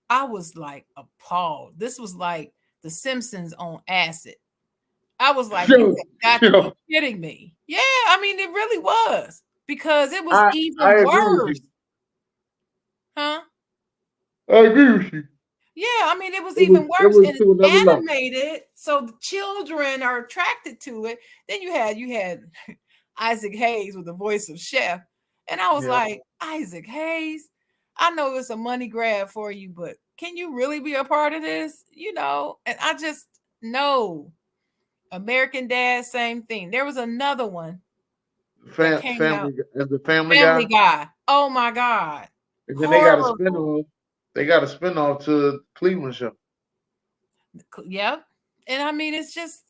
I was like appalled. This was like The Simpsons on acid. I was like, you Yo, have got to be yo, kidding me. Yeah, I mean, it really was because it was I even agree with worse. you. Huh? I agree with you. Yeah, I mean, it was even It worse was and it's to another level. animated, so the children are attracted to it. Then you had Isaac Hayes with the voice of Chef, and I was Yeah. like, Isaac Hayes, I know it's a money grab for you, but can you really be a part of this? And I just no. American Dad, same thing. There was another one that came out, The Family Family Guy, Guy. Oh my God, and then they got a horrible. spinoff. They got a spinoff to Cleveland show. Yep. And I mean, it's just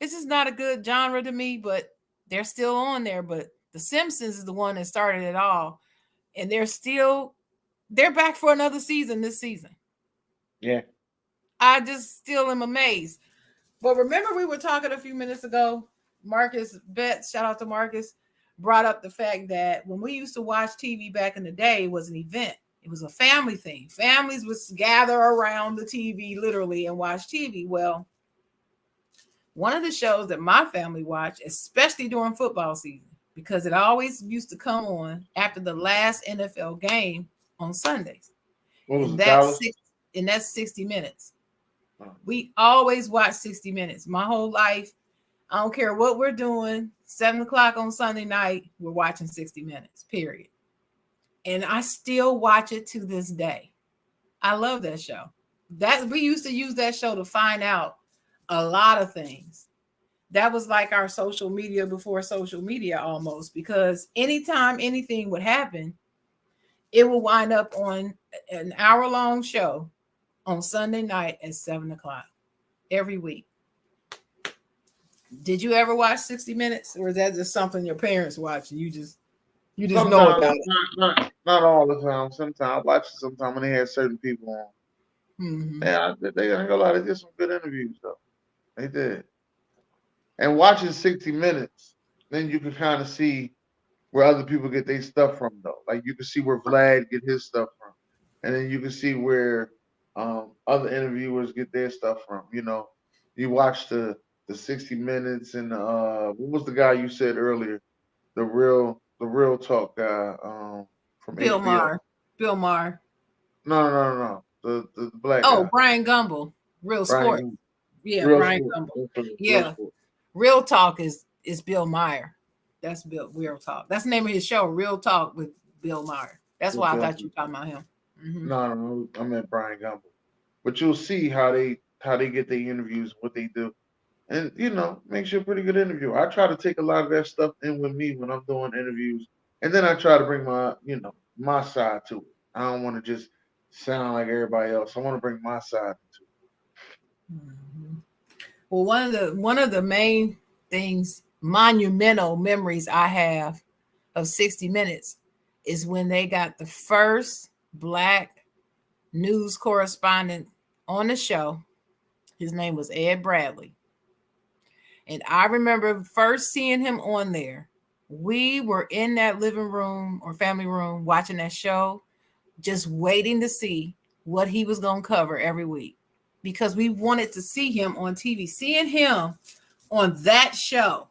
not a good genre to me, but they're still on there. But The Simpsons is the one that started it all, and they're back for another season this season. Yeah. I just still am amazed. But remember, we were talking a few minutes ago, Marcus Betts. Shout out to Marcus. brought up the fact that when we used to watch TV back in the day, it was an event. It was a family thing. Families would gather around the TV literally and watch TV. Well, one of the shows that my family watched, especially during football season, because it always used to come on after the last NFL game on Sundays. What was And it, Dallas? that's 60 minutes. Oh. We always watch 60 minutes. My whole life, I don't care what we're doing, 7 o'clock on Sunday night, we're watching 60 minutes, period. And I still watch it to this day. I love that show. That we used to use that show to find out a lot of things. That was like our social media before social media almost, because anytime anything would happen, it would wind up on an hour-long show on Sunday night at 7 o'clock every week. Did you ever watch 60 Minutes, or is that just something your parents watch and you just Sometimes, know about it? not all the time. Sometimes I watch it. Sometimes when they had certain people on. Mm-hmm. Yeah, they ain't gonna lie. They did some good interviews though. They did. And watching 60 Minutes, then you can kind of see where other people get their stuff from though. Like you can see where Vlad get his stuff from, and then you can see where other interviewers get their stuff from. You know, you watch the 60 Minutes and what was the guy you said earlier? The real talk guy from Bill HBO. Maher. Bill Maher. No. The black Oh, guy. Brian Gumble. Real Sport. Brian. Yeah, Real Brian sport. Gumble. Real Yeah. sport. Real Talk is Bill Maher. That's Bill Real Talk. That's the name of his show, Real Talk with Bill Maher. That's why I thought you were talking about him. Mm-hmm. No, I meant Brian Gumble. But you'll see how they get their interviews, what they do. And makes you a pretty good interviewer. I try to take a lot of that stuff in with me when I'm doing interviews, and then I try to bring my side to it. I don't want to just sound like everybody else. I want to bring my side to it. Mm-hmm. Well, one of the main things, monumental memories I have of 60 Minutes is when they got the first black news correspondent on the show. His name was Ed Bradley. And I remember first seeing him on there. We were in that living room or family room watching that show, just waiting to see what he was going to cover every week, because we wanted to see him on TV. Seeing him on that show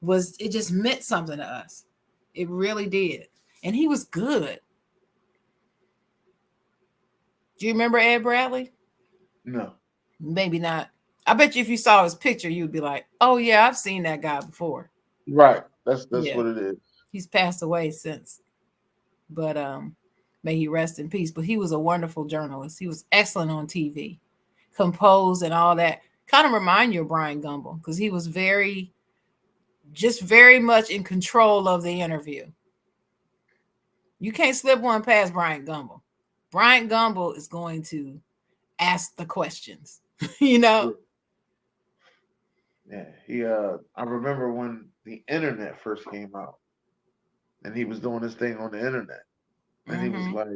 it just meant something to us. It really did. And he was good. Do you remember Ed Bradley? No. Maybe not. I bet you if you saw his picture, you'd be like, oh yeah, I've seen that guy before. Right. That's Yeah. what it is. He's passed away since. But may he rest in peace. But he was a wonderful journalist. He was excellent on TV, composed and all that. Kind of remind you of Brian Gumble, because he was very much in control of the interview. You can't slip one past Brian Gumble. Brian Gumble is going to ask the questions, Yeah. I remember when the internet first came out, and he was doing this thing on the internet, and Mm-hmm.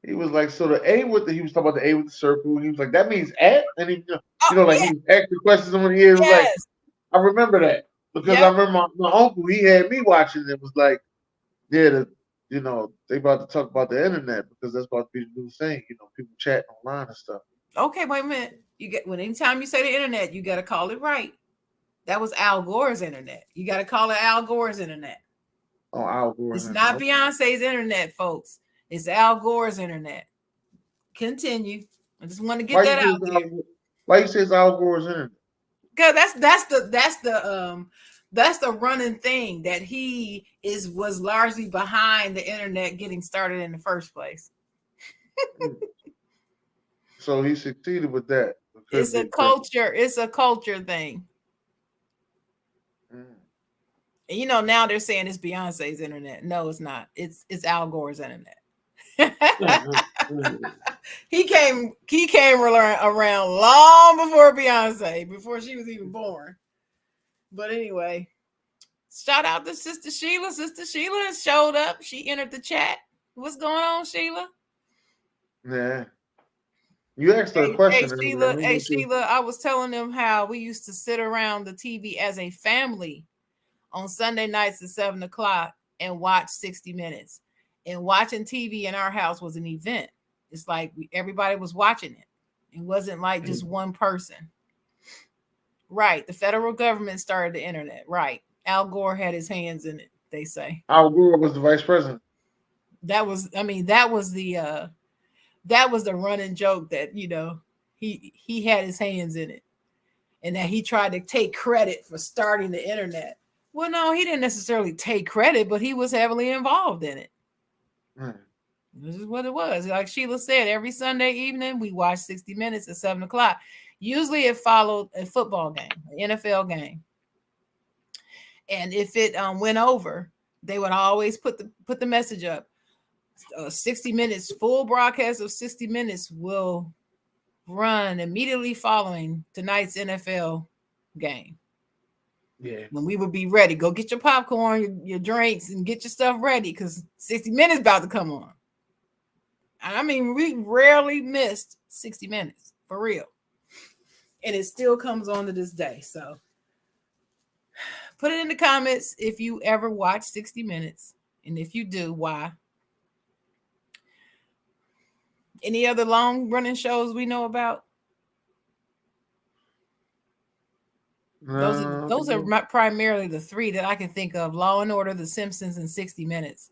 he was like, so the A with he was talking about the A with the circle, and he was like, that means at, and he, Oh, like yeah. he was asking questions on the ear. It was like, Yes. I remember that because Yep. I remember my uncle, he had me watching it. It was like, yeah, they about to talk about the internet because that's about to be the new thing. People chatting online and stuff. Okay, wait a minute. Anytime you say the internet, you got to call it right. That was Al Gore's internet. You got to call it Al Gore's internet. Oh, Al Gore's It's internet. not Beyonce's internet, folks. It's Al Gore's internet. Continue. I just want to get that out there. Why you say it's Al Gore's internet? Because that's the running thing, that he was largely behind the internet getting started in the first place. So he succeeded with that. It's a culture. It's a culture thing. And now they're saying it's Beyonce's internet. No, it's not. It's Al Gore's internet. He came around long before Beyonce, before she was even born. But anyway, shout out to Sister Sheila. Sister Sheila has showed up. She entered the chat. What's going on, Sheila? Yeah. You asked her a question. Hey, Sheila, I was telling them how we used to sit around the TV as a family on Sunday nights at 7 o'clock and watch 60 Minutes. And watching TV in our house was an event. It's like everybody was watching it. It wasn't like just one person. Right. The federal government started the internet. Right. Al Gore had his hands in it, they say. Al Gore was the vice president. That was the running joke that, he had his hands in it. And that he tried to take credit for starting the internet. Well, no, he didn't necessarily take credit, but he was heavily involved in it. This is what it was. Like Sheila said, every Sunday evening, we watch 60 Minutes at 7 o'clock. Usually it followed a football game, an NFL game. And if it went over, they would always put the message up. 60 Minutes, full broadcast of 60 Minutes will run immediately following tonight's NFL game. Yeah. When we would be ready, go get your popcorn, your drinks, and get your stuff ready because 60 Minutes about to come on. I mean, we rarely missed 60 Minutes, for real. And it still comes on to this day. So put it in the comments if you ever watch 60 Minutes. And if you do, why? Any other long-running shows we know about? Those are primarily the three that I can think of: Law and Order, The Simpsons, and 60 Minutes.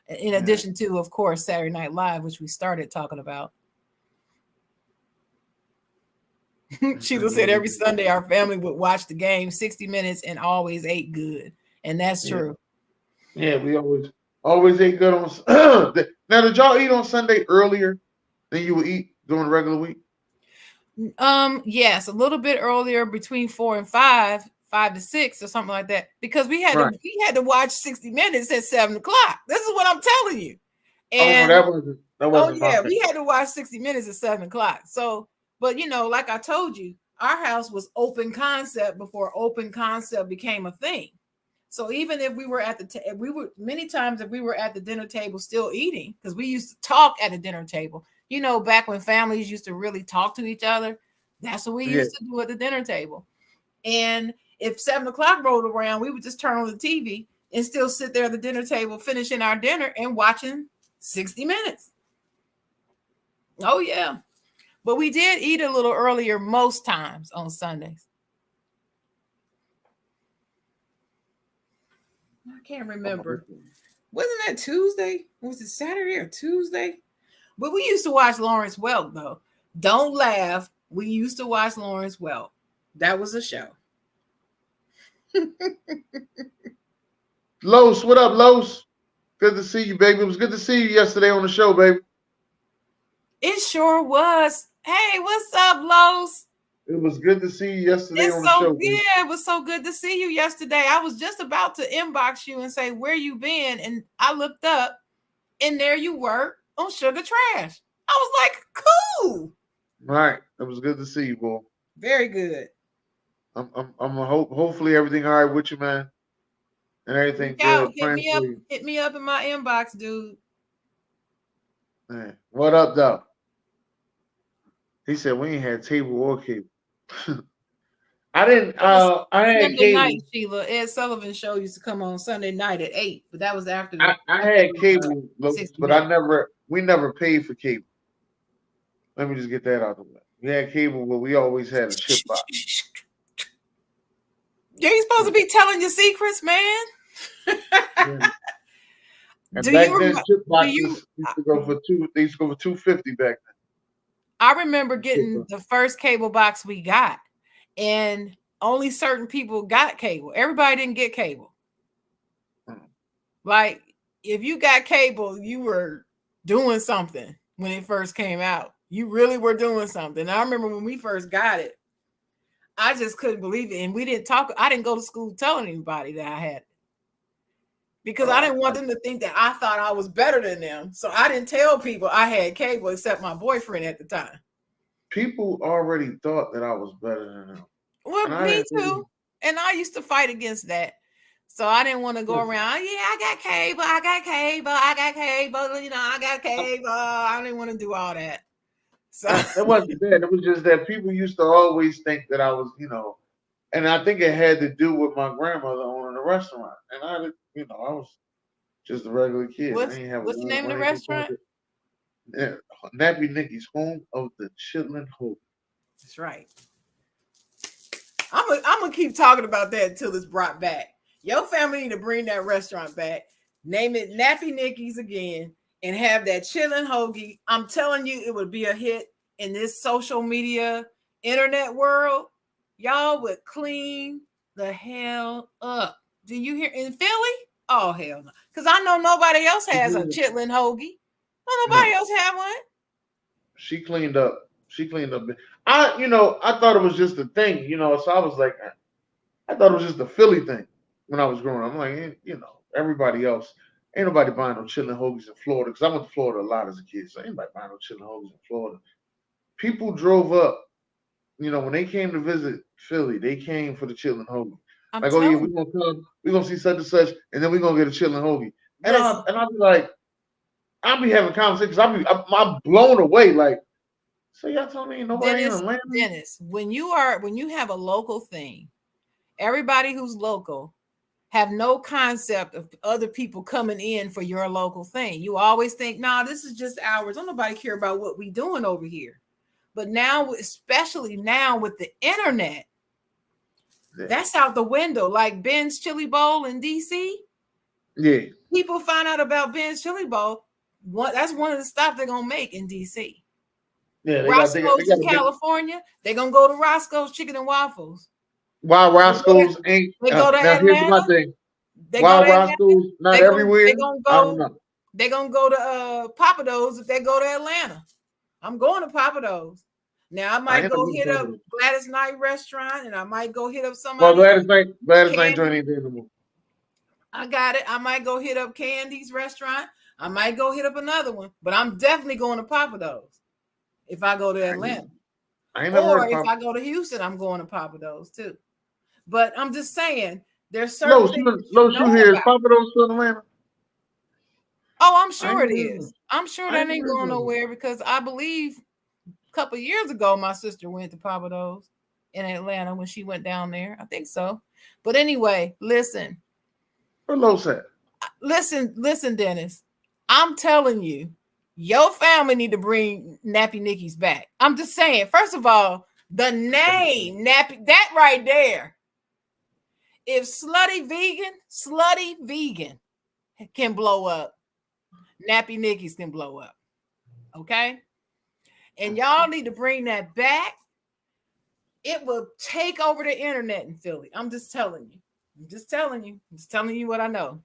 In addition to, of course, Saturday Night Live, which we started talking about. Sheila said every Sunday our family would watch the game, 60 Minutes, and always ate good. And that's true. Yeah, we always ate good on. Now, did y'all eat on Sunday earlier than you would eat during the regular week? Yes, a little bit earlier, between 4 and 5 to 6 or something like that, because we had to watch 60 Minutes at 7 o'clock. This is what I'm telling you. And that wasn't we had to watch 60 Minutes at 7 o'clock. So, but like I told you, our house was open concept before open concept became a thing. So even if we were at many times if we were at the dinner table still eating, because we used to talk at the dinner table. Back when families used to really talk to each other, that's what we used to do at the dinner table. And if 7 o'clock rolled around, we would just turn on the TV and still sit there at the dinner table, finishing our dinner and watching 60 Minutes. Oh, yeah. But we did eat a little earlier most times on Sundays. I can't remember. Wasn't that Tuesday? Was it Saturday or Tuesday? But we used to watch Lawrence Welk, though. Don't laugh. We used to watch Lawrence Welk. That was a show. Los, what up, Los? Good to see you, baby. It was good to see you yesterday on the show, baby. It sure was. Hey, what's up, Los? It was good to see you yesterday on the show. Baby. Yeah, it was so good to see you yesterday. I was just about to inbox you and say, where you been? And I looked up, and there you were on Sugar Trash. I was like, cool. All right. It was good to see you, boy. Very good. Hopefully everything all right with you, man. And everything good. Hit me up in my inbox, dude. Man, what up, though? He said we ain't had table or cable. I didn't. I had Sunday cable. Night, Sheila. Ed Sullivan show used to come on Sunday night at 8, but that was after. I had cable, but we never paid for cable. Let me just get that out of the way. We had cable, but we always had a chip box. You ain't supposed to be telling your secrets, man. Yeah. And back then, chip boxes used to go for $250 back then. I remember getting the first cable box we got, and only certain people got cable. Everybody didn't get cable. Like, if you got cable, you were doing something when it first came out. You really were doing something. I remember when we first got it, I just couldn't believe it. And we didn't talk. I didn't go to school telling anybody that I had it, because I didn't want them to think that I thought I was better than them. So I didn't tell people I had cable except my boyfriend at the time. People already thought that I was better than them. Well, me too. And I used to fight against that. So I didn't want to go around, I got cable. I got cable. I didn't want to do all that. So it wasn't that. It was just that people used to always think that I was, and I think it had to do with my grandmother owning the restaurant, and I was just a regular kid. I didn't have a What's the lot of name of the money. restaurant? Yeah, Nappy Nicky's, home of the Chitlin Hope. That's right. I'm gonna keep talking about that until it's brought back. Your family need to bring that restaurant back, name it Nappy Nicky's again, and have that chillin' hoagie. I'm telling you, it would be a hit in this social media internet world. Y'all would clean the hell up. Do you hear in Philly? Oh hell no! Because I know nobody else has a chitlin' hoagie. No, nobody No, else have one. she cleaned up. She cleaned up. I thought it was just a thing. So I was like, I thought it was just a Philly thing when I was growing up. I'm like, everybody else, ain't nobody buying no chillin' hoagies in Florida because I went to Florida a lot as a kid. So ain't nobody buying no chillin' hoagies in Florida. People drove up. When they came to visit Philly, they came for the chillin' hoagie. I'm Like, oh yeah, telling we're you. gonna come, we're gonna see such and such, and then we're gonna get a chillin' hoagie. And I Listen, and I'll be like, I'll be having conversations. I'm blown away. Like, so y'all told me nobody in Dennis, Atlanta? Dennis, when you have a local thing, everybody who's local have no concept of other people coming in for your local thing. You always think, nah, this is just ours. Don't nobody care about what we doing over here. But now, especially now with the internet, Yeah. that's out the window. Like Ben's Chili Bowl in DC, Yeah. people find out about Ben's Chili Bowl. That's one of the stops they're gonna make in DC. Yeah, they Roscoe's got in a big. California, they're gonna go to Roscoe's Chicken and Waffles. Wild They go to, Roscoe's ain't. they go to Now here's my Atlanta. thing. They go to Wild Atlanta. Roscoe's not They gonna everywhere. they gonna I don't go. know. They gonna go to Papados if they go to Atlanta. I'm going to Papados. Now I I might ain't never go been hit to up Papados. Gladys Knight restaurant, and I might go hit up Well, somebody else. Gladys ain't Candy, doing anything no more. I got it. I might go hit up Candy's restaurant. I might go hit up another one, but I'm definitely going to Papados if I go to Atlanta. I ain't never heard Or of if Papa. I go to Houston, I'm going to Papados too. But I'm just saying, there's certain Low, things that you low know shoe here is about. Papados still in Atlanta. Oh, I'm I ain't sure it never heard of it. is. I'm sure I that ain't ain't never heard going of it. nowhere because I believe a couple of years ago my sister went to Papados in Atlanta when she went down there. I think so. But anyway, Where Low at? listen, Dennis. I'm telling you, your family need to bring Nappy Nicky's back. I'm just saying. First of all, the name Nappy, that right there. If slutty vegan can blow up, Nappy Nicky's can blow up. Okay? And y'all need to bring that back. It will take over the internet in Philly. I'm just telling you. I'm just telling you. I'm just telling you what I know.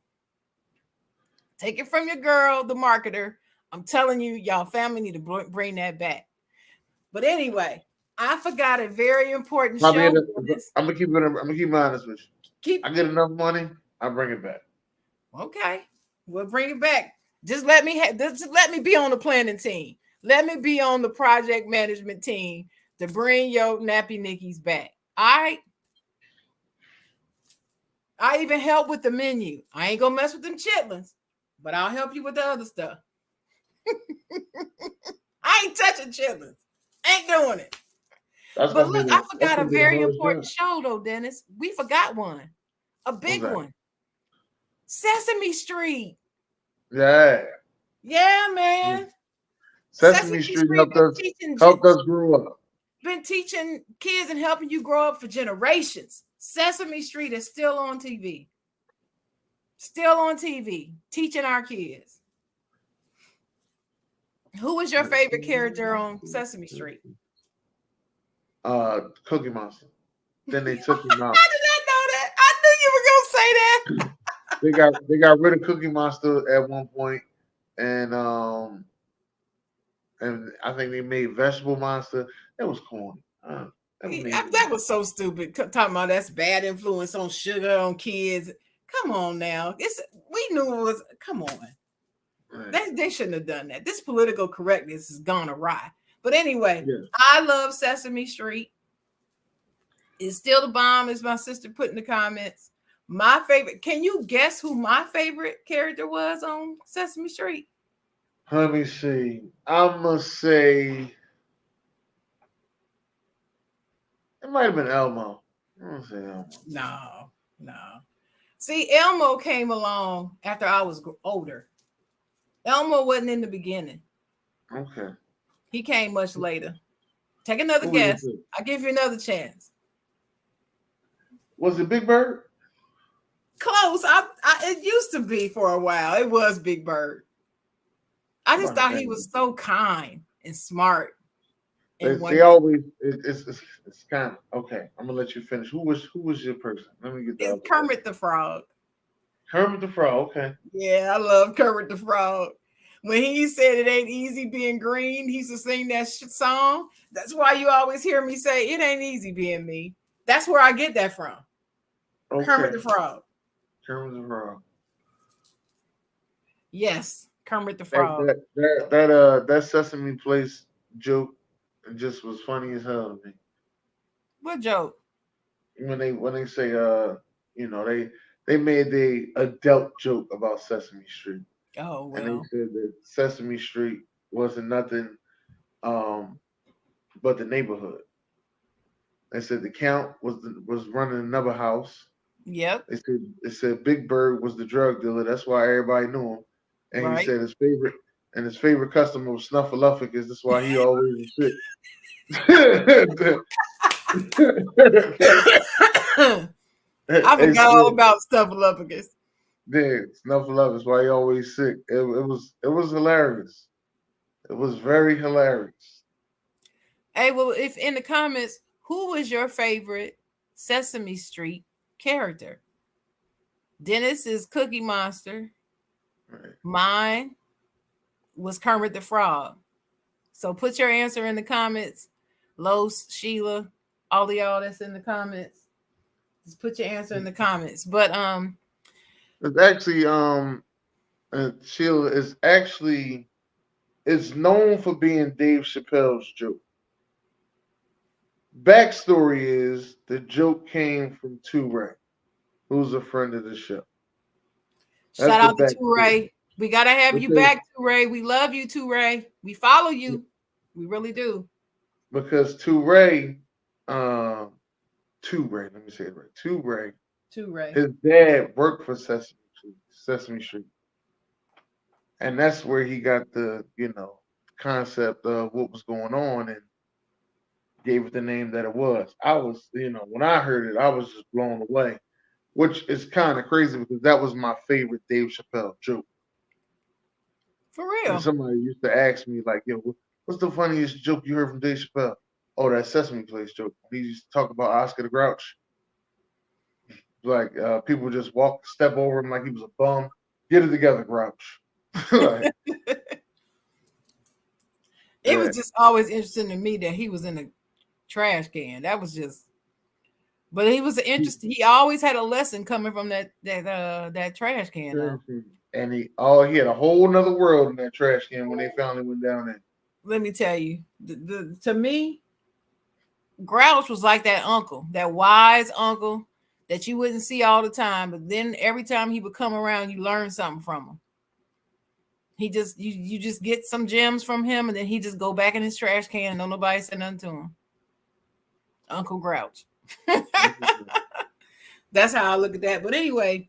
Take it from your girl, the marketer. I'm telling you, y'all family need to bring that back. But anyway, I forgot a very important Probably. show. I'm gonna keep it. I'm gonna keep it honest with you. Keep I get enough money, I bring it back. okay. We'll bring it back. Just let me just let me be on the planning team. Let me be on the project management team to bring your Nappy Nickies back. All right. I even help with the menu. I ain't gonna mess with them chitlins, but I'll help you with the other stuff. I ain't touching chitlins. Ain't doing it. That's But gonna be look, I that's forgot a gonna be the very hardest important job. show though, Dennis. We forgot one. A What's big that? one. Sesame Street. Yeah. Yeah, man. Sesame Sesame Street Street helped us grow up. been teaching kids and helping you grow up for generations. Sesame Street is still on TV. Still on TV, teaching our kids. Who was your favorite character on Sesame Street? Cookie Monster. Then they took him out. How did I know that? I knew you were gonna say that. They got rid of Cookie Monster at one point, and I think they made Vegetable Monster. That was corny. That made me That was so stupid. Talking about that's bad influence on sugar on kids. Come on now. We knew it was. Come on. They shouldn't have done that. This political correctness has gone awry. But anyway, yeah. I love Sesame Street. It's still the bomb, as my sister put in the comments. My favorite. Can you guess who my favorite character was on Sesame Street? Let me see. I'm gonna say it might have been Elmo. I'm gonna say Elmo. No. See, Elmo came along after I was older. Elmo wasn't in the beginning. Okay. He came much later. Take another Who was guess. it? I'll give you another chance. Was it Big Bird? Close. It used to be for a while. It was Big Bird. I I'm just about to thought he think. was so kind and smart They, and they wonderful. always it's kind of okay. I'm gonna let you finish. Who was your person? Let me get the It's other person. Kermit the Frog. Kermit the Frog. Okay. Yeah, I love Kermit the Frog. When he said it ain't easy being green, he used to sing that song. That's why you always hear me say it ain't easy being me. That's where I get that from. Kermit Okay. the Frog. Kermit the Frog. Yes, Kermit the That Frog. that Sesame Place joke just was funny as hell to me. What joke? When they say they made the adult joke about Sesame Street, Oh and they well. said that Sesame Street wasn't nothing um but the neighborhood. They said the count was running another house. Yep. They said Big Bird was the drug dealer. That's why everybody knew him. And he Right. said his favorite customer was Snuffleupagus. That's why he always was sick. I It's, forgot all yeah, about Snuffleupagus. yeah, Snuffleupagus. Why he always sick. It was hilarious. It was very hilarious. Hey, well, if in the comments, who was your favorite Sesame Street character? Dennis is Cookie Monster. Right. Mine was Kermit the Frog. So put your answer in the comments. Los, Sheila, all of y'all that's in the comments. Just put your answer in the comments. But It's actually Sheila is actually it's known for being Dave Chappelle's joke. Backstory is the joke came from Ray, who's a friend of the show. That's shout the out to backstory. Ray. We gotta have you Because back, Ray. We love you, Ray. We follow you. We really do. because Ray, um, Ray, let me say it right. Ray, Ray. his dad worked for Sesame Street, and that's where he got the concept of what was going on and gave it the name that it was. I was, when I heard it, I was just blown away, which is kind of crazy because that was my favorite Dave Chappelle joke. For And real. somebody used to ask me, like, yo, what's the funniest joke you heard from Dave Chappelle? Oh, that Sesame Place joke. He used to talk about Oscar the Grouch. Like, people just step over him like he was a bum. Get it together, Grouch. Like, It yeah. was just always interesting to me that he was in a trash can. That was just, but he was interesting. He always had a lesson coming from that trash can though. And he had a whole nother world in that trash can when they finally went down there. Let me tell you, to me, Grouch was like that uncle, that wise uncle that you wouldn't see all the time, but then every time he would come around, you learn something from him. He just you just get some gems from him, and then he just go back in his trash can, and don't nobody say nothing to him. Uncle Grouch. That's how I look at that. But anyway,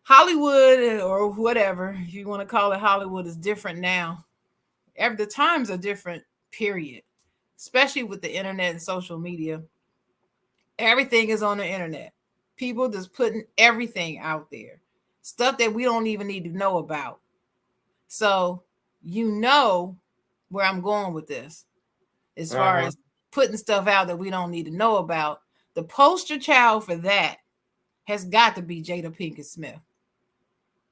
Hollywood or whatever if you want to call it, Hollywood is different now. The times are different. Period. Especially with the internet and social media, everything is on the internet. People just putting everything out there, stuff that we don't even need to know about. So you know where I'm going with this, as far Uh-huh. as putting stuff out that we don't need to know about. The poster child for that has got to be Jada Pinkett Smith,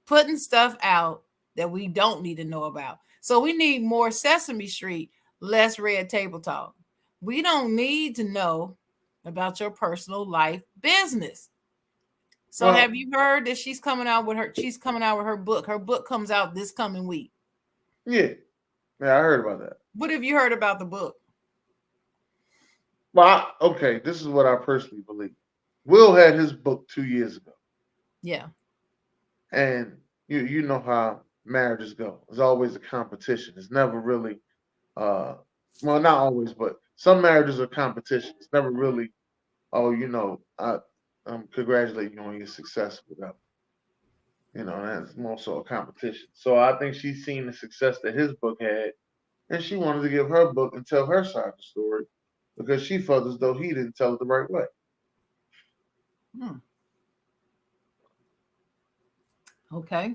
putting stuff out that we don't need to know about. So we need more Sesame Street, less Red Table Talk. We don't need to know about your personal life business. So Well, have you heard that she's coming out with her book? Her book comes out this coming week. yeah. Yeah, I heard about that. What have you heard about the book? Well, okay, this is what I personally believe. Will had his book 2 years ago. Yeah. And you know how marriages go. It's always a competition. It's never really uh well, not always, but some marriages are competition. It's never really, oh, congratulate you on your success with that. That's more so a competition. So I think she's seen the success that his book had, and she wanted to give her book and tell her side of the story because she felt as though he didn't tell it the right way. Hmm. Okay.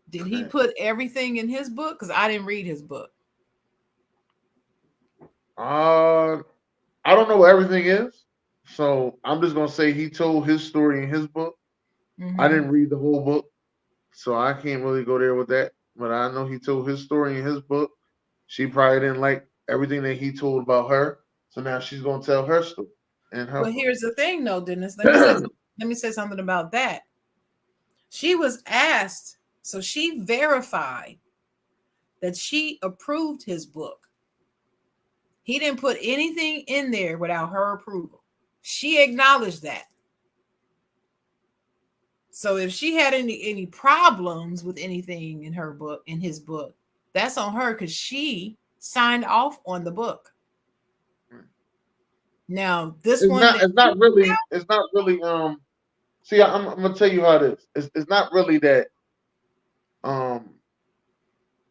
Did he put everything in his book? Because I didn't read his book. I don't know what everything is, so I'm just gonna say he told his story in his book. I Mm-hmm. didn't read the whole book, so I can't really go there with that. But I know he told his story in his book. She probably didn't like everything that he told about her, so now she's gonna tell her story in her Well, book. here's the thing, though, Dennis. Let me say something about that. She was asked, so she verified that she approved his book. He didn't put anything in there without her approval. She acknowledged that. So if she had any problems with anything in her book, in his book, that's on her because she signed off on the book. Now this it's one not. that It's not really. It's not really. See, I'm gonna tell you how it is. It's not really that. Um.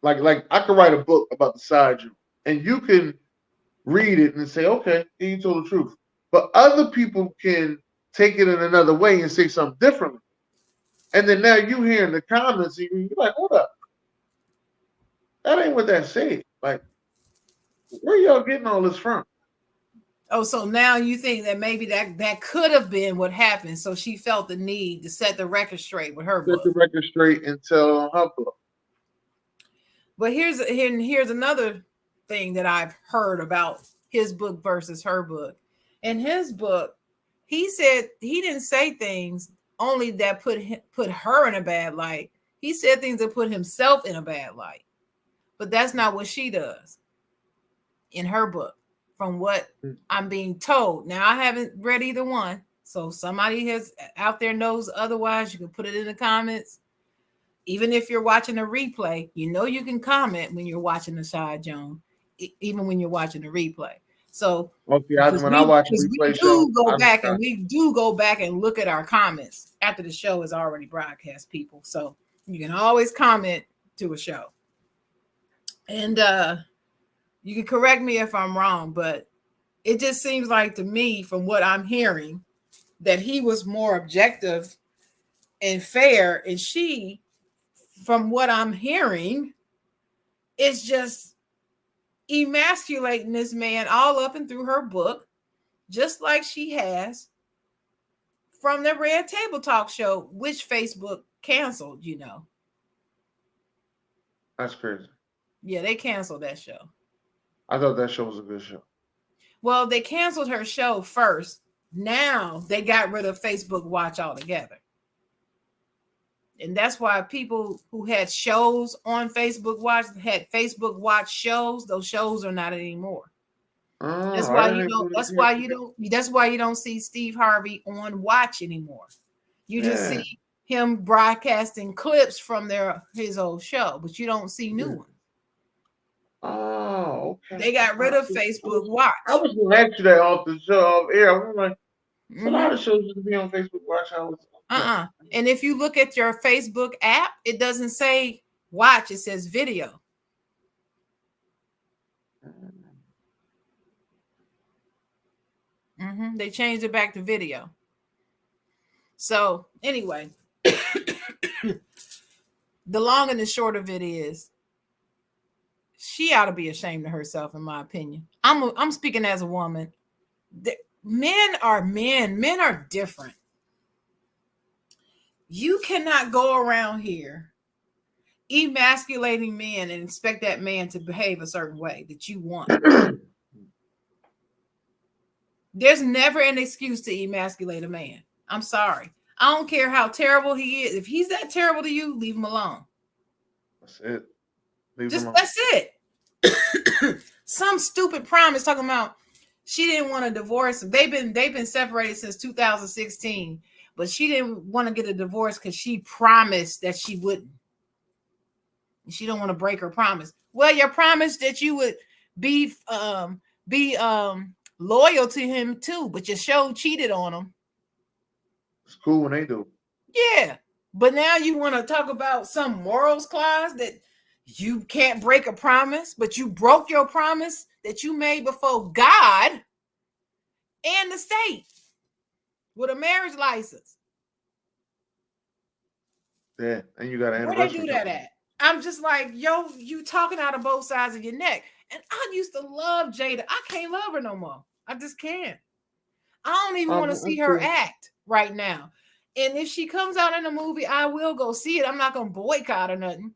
Like I could write a book about the side Jawn, and you can read it and say, okay, he told the truth. But other people can take it in another way and say something differently. And then now you hear in the comments, and you're like, hold up, that ain't what that said. Like, where y'all getting all this from? oh, so now you think that maybe that could have been what happened. So she felt the need to set the record straight with her Set book. the record straight and tell her book. But here's another thing that I've heard about his book versus her book. In his book, he said he didn't say things only that put her in a bad light. He said things that put himself in a bad light. But that's not what she does in her book, from what I'm being told. Now I haven't read either one. So somebody has out there knows otherwise, you can put it in the comments. Even if you're watching a replay, you can comment when you're watching the Side Jawn, even when you're watching the replay. So Okay, because when I watch a we replay show, do go I just back and got we do go back and look at our comments after the show is already broadcast, people. So you can always comment to a show. And you can correct me if I'm wrong, but it just seems like to me, from what I'm hearing, that he was more objective and fair, and she, from what I'm hearing, is just emasculating this man all up and through her book, just like she has from the Red Table Talk show, which Facebook canceled. that's crazy. Yeah, they canceled that show. I thought that show was a good show. Well, they canceled her show first. Now they got rid of Facebook Watch altogether. And that's why people who had shows on Facebook Watch had Facebook Watch shows. Those shows are not anymore. That's Oh, I why didn't you even don't. know they That's why canceled you it. don't. That's why you don't see Steve Harvey on Watch anymore. You just Yeah. see him broadcasting clips from his old show, but you don't see new Yeah. ones. Oh, okay. They got rid of Facebook I Watch. was gonna ask you that off the show off air. I'm like, it's a lot Mm-hmm. of shows you can be on Facebook Watch. I was like, And if you look at your Facebook app, it doesn't say watch, it says video. They changed it back to video. So anyway, the long and the short of it is, she ought to be ashamed of herself, in my opinion. I'm speaking as a woman. Men are men. Men are different. You cannot go around here emasculating men and expect that man to behave a certain way that you want. There's never an excuse to emasculate a man. I'm sorry. I don't care how terrible he is. If he's that terrible to you, leave him alone. That's it. Leave Just alone. that's it. Some stupid promise talking about she didn't want a divorce. They've been separated since 2016, but she didn't want to get a divorce because she promised that she wouldn't. She don't want to break her promise. Well, your promise that you would be loyal to him too, but your show cheated on him. It's cool when they do. Yeah. But now you want to talk about some morals clause that you can't break a promise, but you broke your promise that you made before God and the state with a marriage license. Yeah, and you got an Where they anniversary do that coming up. at? I'm just like, yo, you talking out of both sides of your neck. And I used to love Jada. I can't love her no more. I just can't. I don't even want to see I'm her still, act right now. And if she comes out in a movie, I will go see it. I'm not going to boycott or nothing.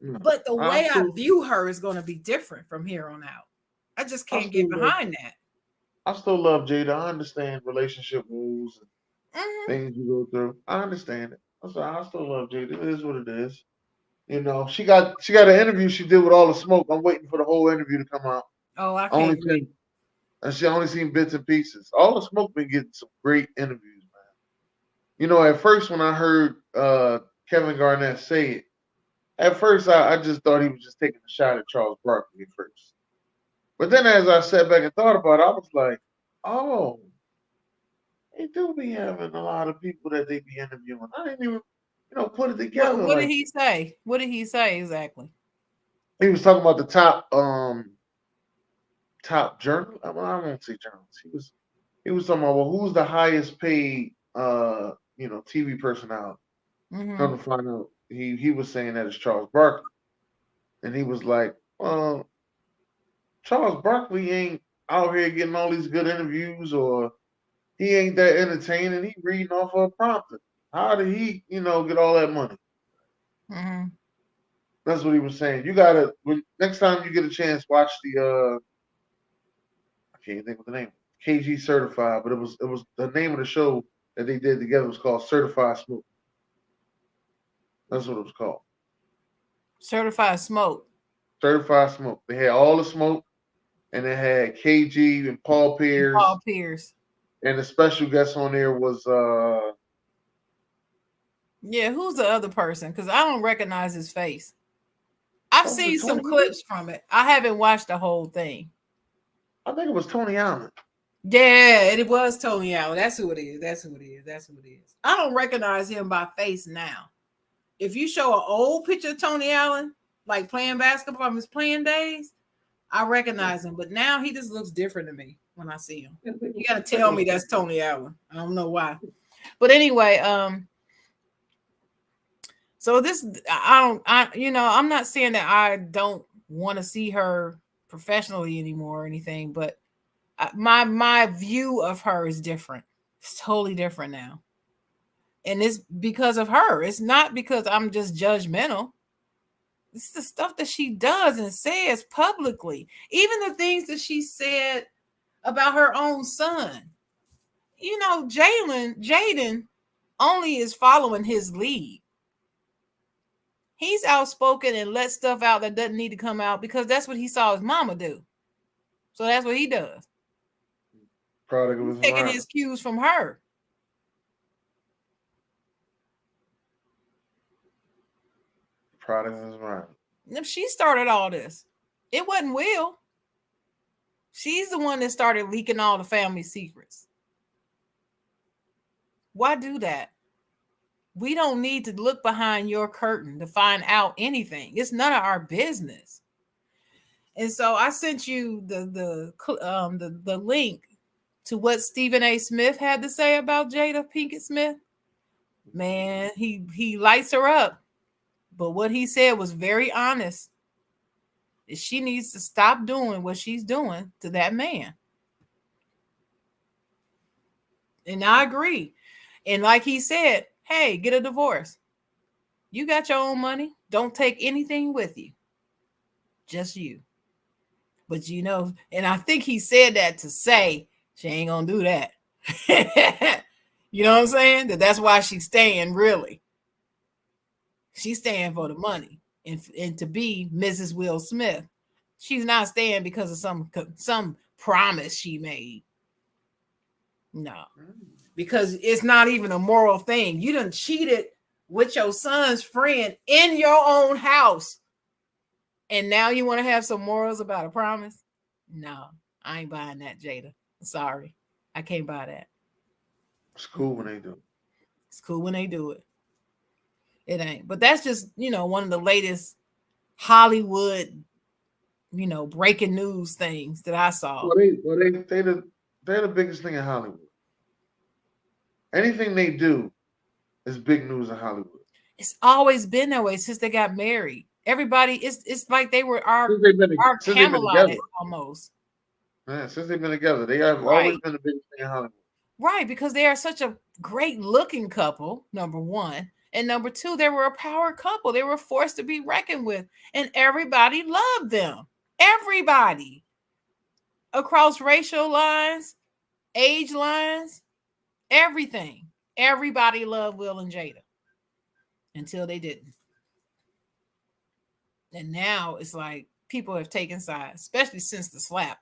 no, But the I way I still, view her is going to be different from here on out. I just I can't get still love, behind that. I still love Jada. I understand relationship rules and Mhm. things you go through. I understand it. I still love Jada. It is what it is. She got an interview she did with all the smoke. I'm waiting for the whole interview to come out. Oh, I I only can't wait. seen and she only seen bits and pieces. All the smoke been getting some great interviews, man. At first when I heard Kevin Garnett say it, at first I just thought he was just taking a shot at Charles Barkley at first. But then as I sat back and thought about it, I was like, oh, they do be having a lot of people that they be interviewing. I didn't even, put it What together what did like he say? What did he say exactly? he was talking about the top journal. I won't say journalists. He was talking about, well, who's the highest paid TV personality. Hmm. Come to find out, he was saying that it's Charles Barkley, and he was like, well, Charles Barkley ain't out here getting all these good interviews, or he ain't that entertaining. He reading off a prompter. How did he, get all that money? Hmm. That's what he was saying. You gotta next time you get a chance, watch the I can't think of the name. KG Certified, but it was the name of the show that they did together was called Certified Smoke. That's what it was called. Certified smoke. Certified Smoke. They had all the smoke, and they had KG and Paul And Paul Pierce, Pierce. and the special guest on there was Yeah, who's the other person? Because I don't recognize his face. I've was it seen some Tony Allen? clips from it. I haven't watched the whole thing. I think it was Tony Allen. Yeah, it was Tony Allen. That's who it is. That's who it is. That's who it is. I don't recognize him by face now. If you show an old picture of Tony Allen, like playing basketball from his playing days, I Yeah, recognize him. But now he just looks different to me when I see him. You got to I think it tell was me Tony that's Tony Allen. I don't know why. But anyway, so this I don't I'm not saying that I don't want to see her professionally anymore or anything, but my view of her is different. It's totally different now. And it's because of her. It's not because I'm just judgmental. It's the stuff that she does and says publicly. Even the things that she said about her own son. Jaden only is following his lead. He's outspoken and lets stuff out that doesn't need to come out because that's what he saw his mama do. So that's what he does. product of He's his taking environment. his cues from her. Product of his environment. If she started all this, it wasn't Will. She's the one that started leaking all the family secrets. Why do that? We don't need to look behind your curtain to find out anything. It's none of our business. And so I sent you the link to what Stephen A. Smith had to say about Jada Pinkett Smith. Man, he lights her up. But what he said was very honest. She needs to stop doing what she's doing to that man. And I agree. And like he said, hey, get a divorce. You got your own money. Don't take anything with you. Just you. But and I think he said that to say she ain't gonna do that. You know what I'm saying? That's why she's staying, really. She's staying for the money and to be Mrs. Will Smith. She's not staying because of some promise she made. No, because it's not even a moral thing. You done cheated with your son's friend in your own house, and now you want to have some morals about a promise? No, I ain't buying that, Jada. Sorry, I can't buy that. It's cool when they do. It's cool when they do it. It ain't. But that's just, one of the latest Hollywood, breaking news things that I saw. They're the biggest thing in Hollywood. Anything they do is big news in Hollywood. It's always been that way since they got married. Everybody, it's like they were our Camelot almost. Yeah, since they've been together, they have always been the biggest thing in Hollywood. Right, because they are such a great looking couple, number one. And number two, they were a power couple. They were forced to be reckoned with. And everybody loved them. Everybody. Across racial lines, age lines, everything. Everybody loved Will and Jada. Until they didn't. And now it's like people have taken sides, especially since the slap.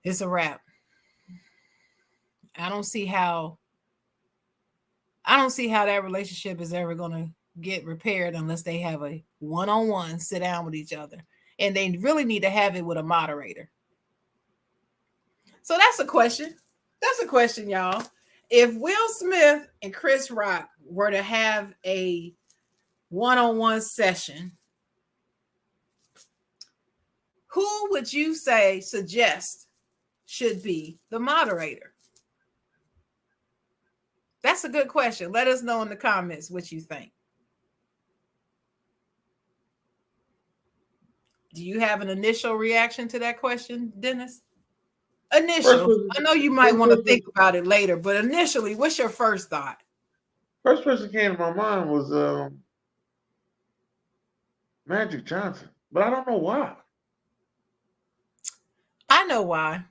It's a wrap. I don't see how that relationship is ever going to get repaired unless they have a one-on-one sit down with each other. And they really need to have it with a moderator. So that's a question. That's a question, y'all. If Will Smith and Chris Rock were to have a one-on-one session, who would you suggest should be the moderator? That's a good question. Let us know in the comments what you think. Do you have an initial reaction to that question, Dennis? Initial. I know you might want to think about it later, but initially, what's your first thought? First person came to my mind was Magic Johnson, but I don't know why. I know why.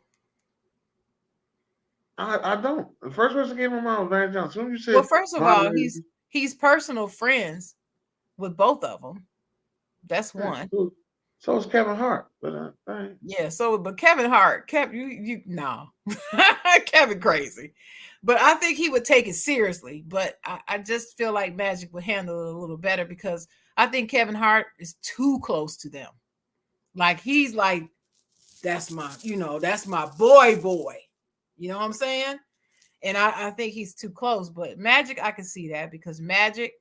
I don't. The first person came to my mind was Magic Johnson. When you said, well, first of all, he's personal friends with both of them. That's one. So it's Kevin Hart, but yeah. But Kevin Hart, no, Kevin crazy, but I think he would take it seriously. But I just feel like Magic would handle it a little better because I think Kevin Hart is too close to them. Like he's like, that's my boy. You know what I'm saying? And I think he's too close. But Magic, I can see that because Magic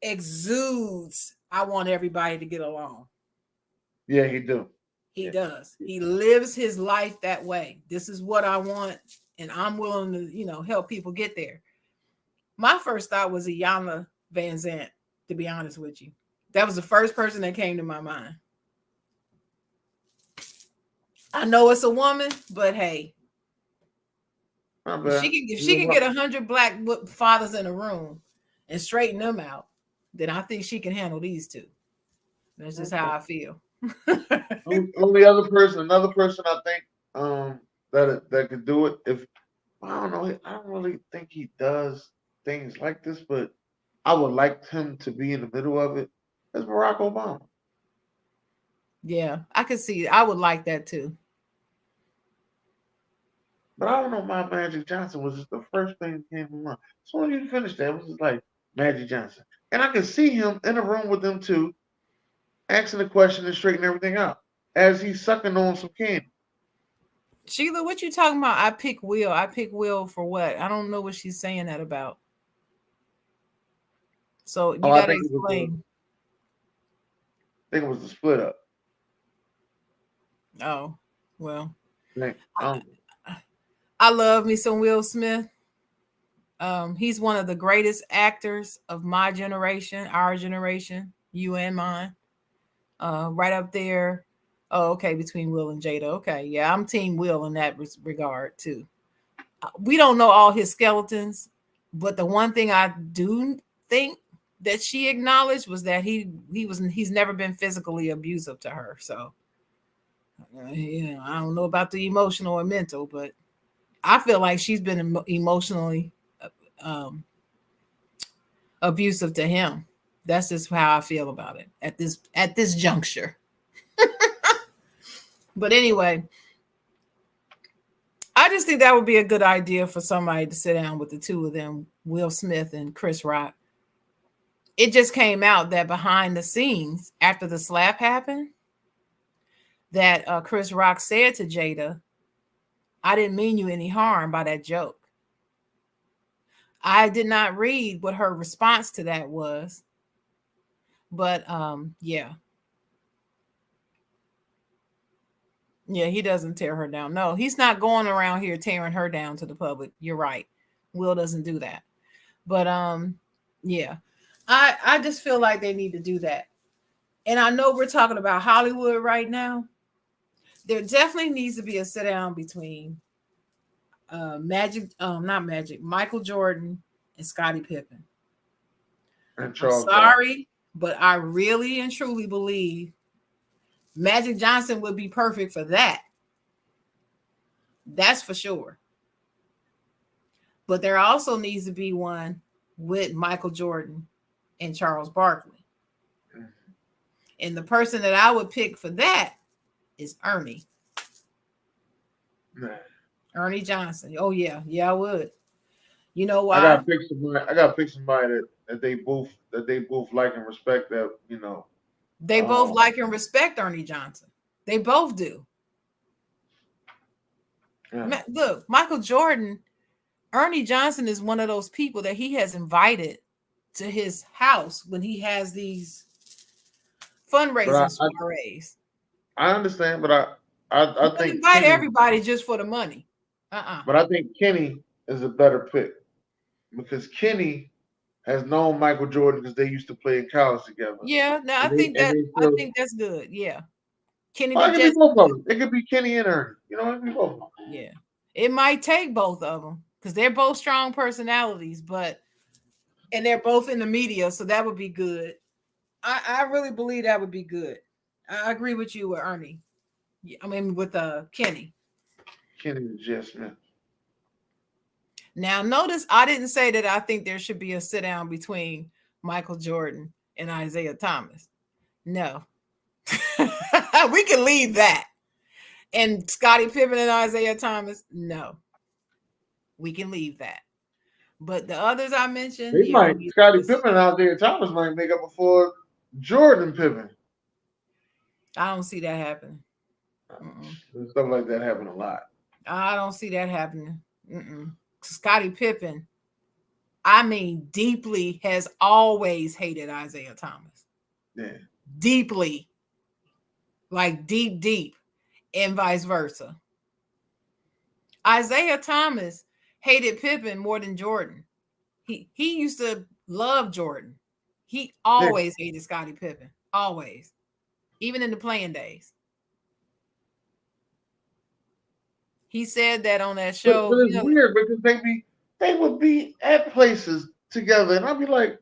exudes. I want everybody to get along. Yeah, he do. He does. He lives his life that way. This is what I want, and I'm willing to, help people get there. My first thought was Iyanla Vanzant, to be honest with you. That was the first person that came to my mind. I know it's a woman, but hey, if she can get 100 black fathers in a room and straighten them out, then I think she can handle these two. That's just how I feel. Another person I think that could do it. If I don't know, I don't really think he does things like this, but I would like him to be in the middle of it. Is Barack Obama. Yeah, I could see. I would like that too. But I don't know. My Magic Johnson was just the first thing that came to mind. So when you finished that, it was just like Magic Johnson. And I can see him in a room with them two, asking the question and straightening everything out as he's sucking on some candy. Sheila, what you talking about? I pick Will for what? I don't know what she's saying that about. So you gotta explain. I think it was the split up. Oh, well. I love me some Will Smith. He's one of the greatest actors of my generation, our generation, you and mine. Right up there. Oh, okay, between Will and Jada. Okay, yeah, I'm Team Will in that regard too. We don't know all his skeletons, but the one thing I do think that she acknowledged was that he's never been physically abusive to her. So, I don't know about the emotional or mental, but I feel like she's been emotionally abusive to him. That's just how I feel about it at this juncture. But anyway, I just think that would be a good idea for somebody to sit down with the two of them, Will Smith and Chris Rock. It just came out that behind the scenes, after the slap happened, that Chris Rock said to Jada, I didn't mean you any harm by that joke. I did not read what her response to that was, but yeah. Yeah, he doesn't tear her down. No, he's not going around here tearing her down to the public. You're right. Will doesn't do that. But yeah. I just feel like they need to do that. And I know we're talking about Hollywood right now. There definitely needs to be a sit down between not Magic, Michael Jordan and Scottie Pippen. And I'm Charles Barkley. sorry, but I really and truly believe Magic Johnson would be perfect for that. That's for sure. But there also needs to be one with Michael Jordan and Charles Barkley. And the person that I would pick for that is Ernie. Nah. Ernie Johnson. Oh yeah, yeah, I would. You know I why? gotta pick somebody. I gotta pick somebody that they both like and respect. That They both Um, like and respect Ernie Johnson. They both do. yeah. Look, Michael Jordan, Ernie Johnson is one of those people that he has invited to his house when he has these But fundraising soirees. I understand, but He I don't think invite Kenny, everybody just for the money. Uh-uh. but I think Kenny is a better pick because Kenny has known Michael Jordan because they used to play in college together, Yeah, no, and they I feel. think that's good. Yeah. Kenny Well, the it could be Jet. both of them. It could be Kenny and Ernie. It could be both of them. Yeah. It might take both of them because they're both strong personalities, and they're both in the media, so that would be good. I really believe that would be good. I agree with you with Ernie. I mean with Kenny. Kenny the Jet Smith. Now notice I didn't say that I think there should be a sit down between Michael Jordan and Isaiah Thomas. No. We can leave that. And Scottie Pippen and Isaiah Thomas, no. We can leave that. But the others I mentioned, They yeah, might Scottie Pippen out there. Thomas might make up before Jordan Pippen. I don't see that happening. Stuff like that happen a lot. I don't see that happening. Scottie Pippen, I mean, deeply has always hated Isaiah Thomas. Yeah. Deeply. Like deep, and vice versa. Isaiah Thomas hated Pippen more than Jordan. He used to love Jordan. He always hated Scottie Pippen. Always. Even in the playing days. He said that on that show. But it's weird because they would be at places together, and I'd be like,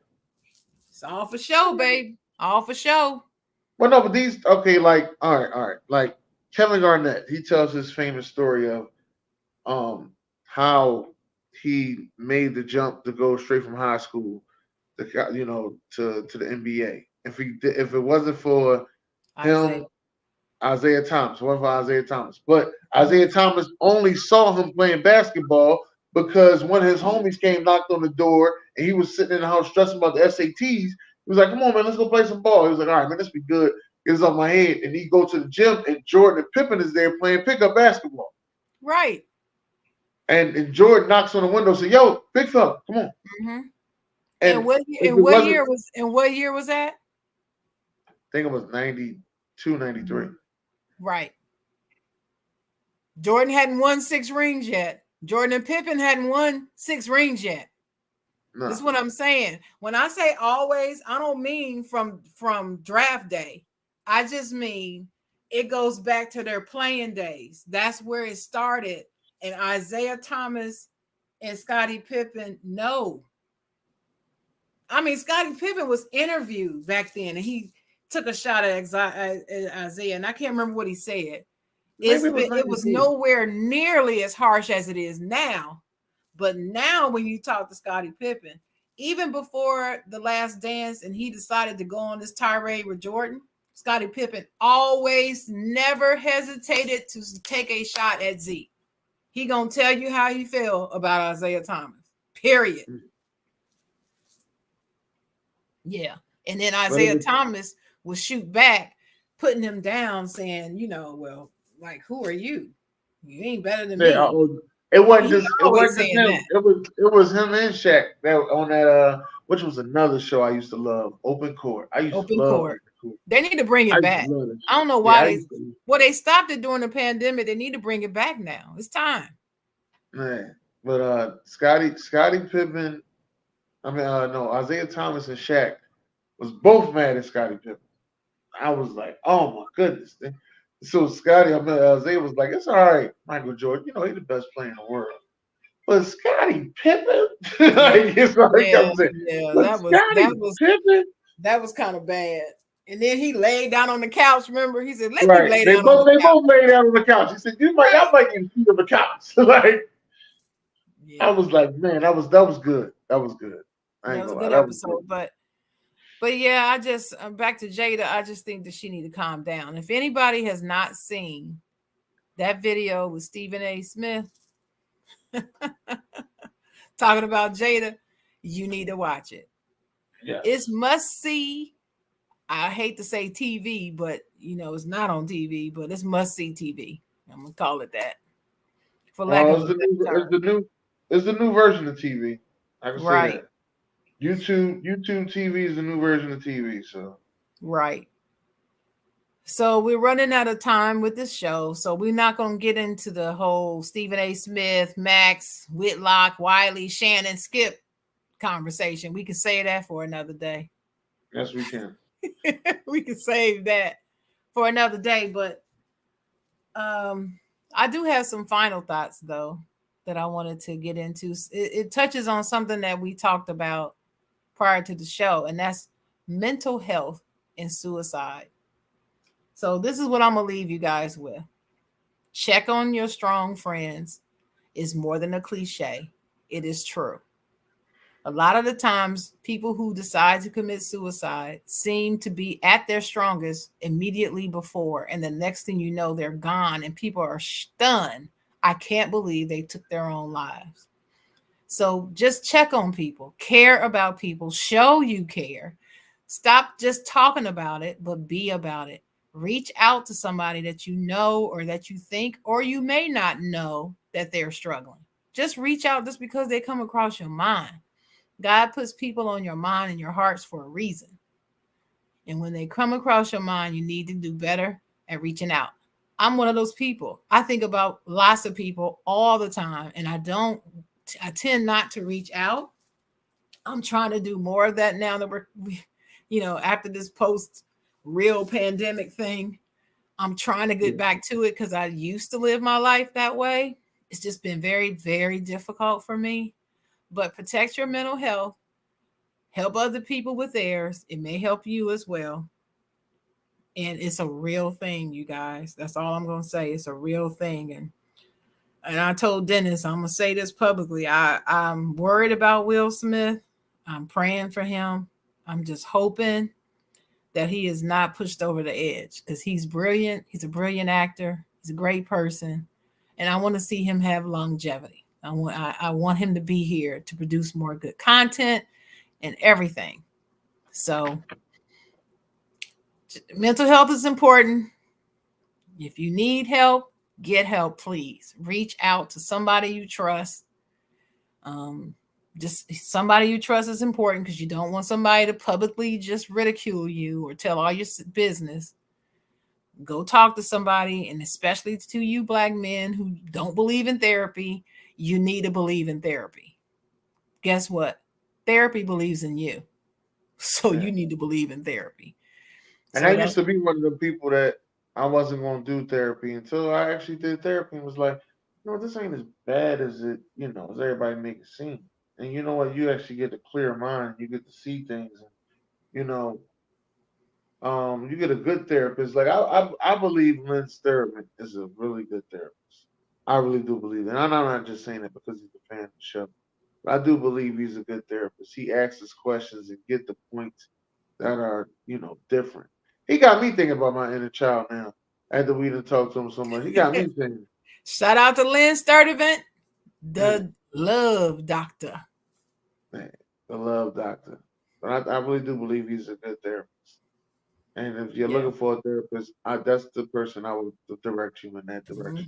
it's all for show, babe. All for show. well, no, but these okay, like all right, like Kevin Garnett, he tells his famous story of how he made the jump to go straight from high school to the NBA. If it wasn't for him, Isaiah Thomas, one for Isaiah Thomas. But Isaiah Thomas only saw him playing basketball because when his homies came, knocked on the door, and he was sitting in the house stressing about the SATs. He was like, "Come on, man, let's go play some ball." He was like, "All right, man, this be good. Get this off my head." And he go to the gym, and Jordan and Pippen is there playing pickup basketball. Right. And Jordan knocks on the window, and says, "Yo, big fella, come on." Mm-hmm. And what year was that? I think it was 92, 93. Right. Jordan hadn't won 6 rings yet. Jordan and Pippen hadn't won 6 rings yet. No. That's what I'm saying. When I say always, I don't mean from draft day. I just mean it goes back to their playing days. That's where it started. And Isaiah Thomas and Scottie Pippen, no. I mean, Scottie Pippen was interviewed back then, and he took a shot at Isaiah, and I can't remember what he said. It was nowhere nearly as harsh as it is now. But now when you talk to Scottie Pippen, even before The Last Dance and he decided to go on this tirade with Jordan, Scottie Pippen always never hesitated to take a shot at Zeke. He gonna tell you how he felt about Isaiah Thomas. Period. Yeah. And then Isaiah Thomas will shoot back, putting him down, saying, well, like, who are you? You ain't better than Yeah, me. it wasn't He just always saying him. that. It was him and Shaq that on that which was another show I used to love, Open Court. I used to Open love court. Open Court. They need to bring I it used to back. love that I show. don't know Yeah, why I they used to. well they stopped it during the pandemic. They need to bring it back now. It's time. Man, but Scotty Pippen. I mean, no, Isaiah Thomas and Shaq was both mad at Scottie Pippen. I was like, oh my goodness. So Isaiah was like, it's all right, Michael Jordan. He's the best player in the world. But Scottie Pippen, Yeah, like it's like yeah, I'm saying, yeah. but That was that Scottie was Pippen, that was kind of bad. And then he laid down on the couch. Remember, he said, "Let me right? lay They down on both the they couch." both laid down on the couch. He said, y'all Right. might get a seat on the couch. Like I Yeah, was like, man, that was good. That was good. I that ain't was a gonna lie, good that was good. episode. But yeah, I just back to Jada. I just think that she need to calm down. If anybody has not seen that video with Stephen A. Smith talking about Jada, you need to watch it. It's Yes. must see. I hate to say TV, but it's not on TV, but it's must see TV. I'm gonna call it that, for lack Well, of a better term. it's the new version of TV. I can say Right, that. YouTube TV is the new version of TV. So right. So we're running out of time with this show, so we're not gonna get into the whole Stephen A. Smith, Max, Whitlock, Wiley, Shannon, Skip conversation. We can say that for another day. yes, we can. We can save that for another day, but um, I do have some final thoughts though that I wanted to get into. It touches on something that we talked about prior to the show, and that's mental health and suicide. So this is what I'm gonna leave you guys with. Check on your strong friends is more than a cliche. It is true. A lot of the times, people who decide to commit suicide seem to be at their strongest immediately before, and the next thing you know, they're gone, and people are stunned. I can't believe they took their own lives. So just check on people, care about people, show you care. Stop just talking about it, but be about it. Reach out to somebody that you know or that you think, or you may not know that they're struggling. Just reach out just because they come across your mind. God puts people on your mind and your hearts for a reason. And when they come across your mind, you need to do better at reaching out. I'm one of those people. I think about lots of people all the time, and I tend not to reach out. I'm trying to do more of that now that after this post real pandemic thing. I'm trying to Yeah. get back to it because I used to live my life that way. It's just been very, very difficult for me. But protect your mental health, help other people with theirs. It may help you as well. And it's a real thing, you guys. That's all I'm gonna say. It's a real thing. And I told Dennis, I'm gonna say this publicly. I'm worried about Will Smith. I'm praying for him. I'm just hoping that he is not pushed over the edge because he's brilliant. He's a brilliant actor. He's a great person, and I want to see him have longevity. I want him to be here to produce more good content and everything. So mental health is important. If you need help, get help, please. Reach out to somebody you trust. Um, just somebody you trust is important because you don't want somebody to publicly just ridicule you or tell all your business. Go talk to somebody, and especially to you black men who don't believe in therapy, you need to believe in therapy. Guess what? Therapy believes in you. So Yeah. you need to believe in therapy. And I So used that's to be one of the people that I wasn't going to do therapy until I actually did therapy and was like, this ain't as bad as as everybody make it seem. And you know what? You actually get a clear mind. You get to see things. And, you know, you get a good therapist. Like I believe Lynn Sturman is a really good therapist. I really do believe it. And I'm not just saying it because he's a fan of the show. But I do believe he's a good therapist. He asks us questions and get the points that are, different. He got me thinking about my inner child now. After we done talked to him so much, he got me thinking, shout out to Lynn Sturdivant, man, the love doctor. man, the love doctor. But I really do believe he's a good therapist. And if you're Yeah. looking for a therapist, that's the person I would direct you in that direction.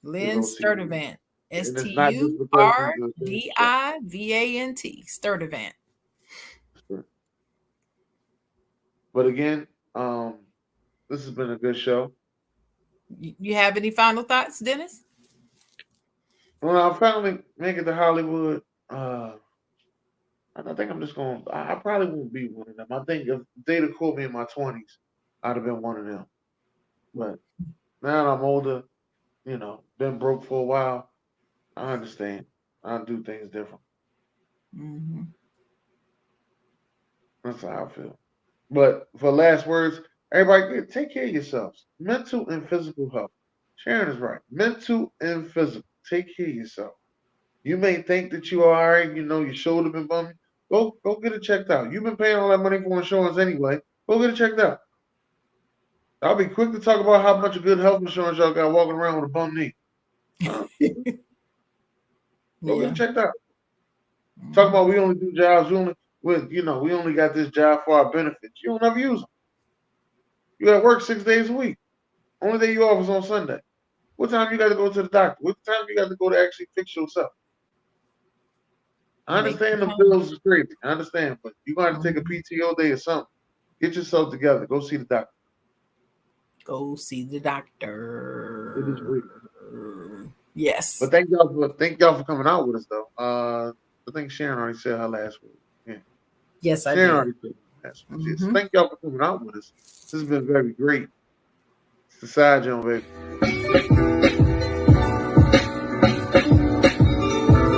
Hmm. Lynn go see me. Sturdivant. And it's not just because he's a Sturdivant. Sturdivant. But again, this has been a good show. You have any final thoughts, Dennis? When I finally make it to Hollywood, I think I'm just going. I probably won't be one of them. I think if they'd have caught me in my 20s, I'd have been one of them. But now that I'm older, been broke for a while, I understand. I do things different. Mm-hmm. That's how I feel. But for last words, everybody take care of yourselves. Mental and physical health. Sharon is right. Mental and physical. Take care of yourself. You may think that you are all right, your shoulder been bumming. Go get it checked out. You've been paying all that money for insurance anyway. Go get it checked out. I'll be quick to talk about how much good health insurance y'all got walking around with a bum knee. Go get it checked out. Talk about we only do jobs. We only got this job for our benefits. You don't ever use them. You got to work 6 days a week. Only day you off is on Sunday. What time you got to go to the doctor? What time you got to go to actually fix yourself? I understand the bills is crazy. I understand, but you got to take a PTO day or something. Get yourself together. Go see the doctor. Go see the doctor. It is free. Yes. But thank y'all for coming out with us though. I think Sharon already said her last word. Yeah. Yes, I did. Sharon already said her last word. Mm-hmm. So thank y'all for coming out with us. This has been very great. It's the Side Jawn, baby.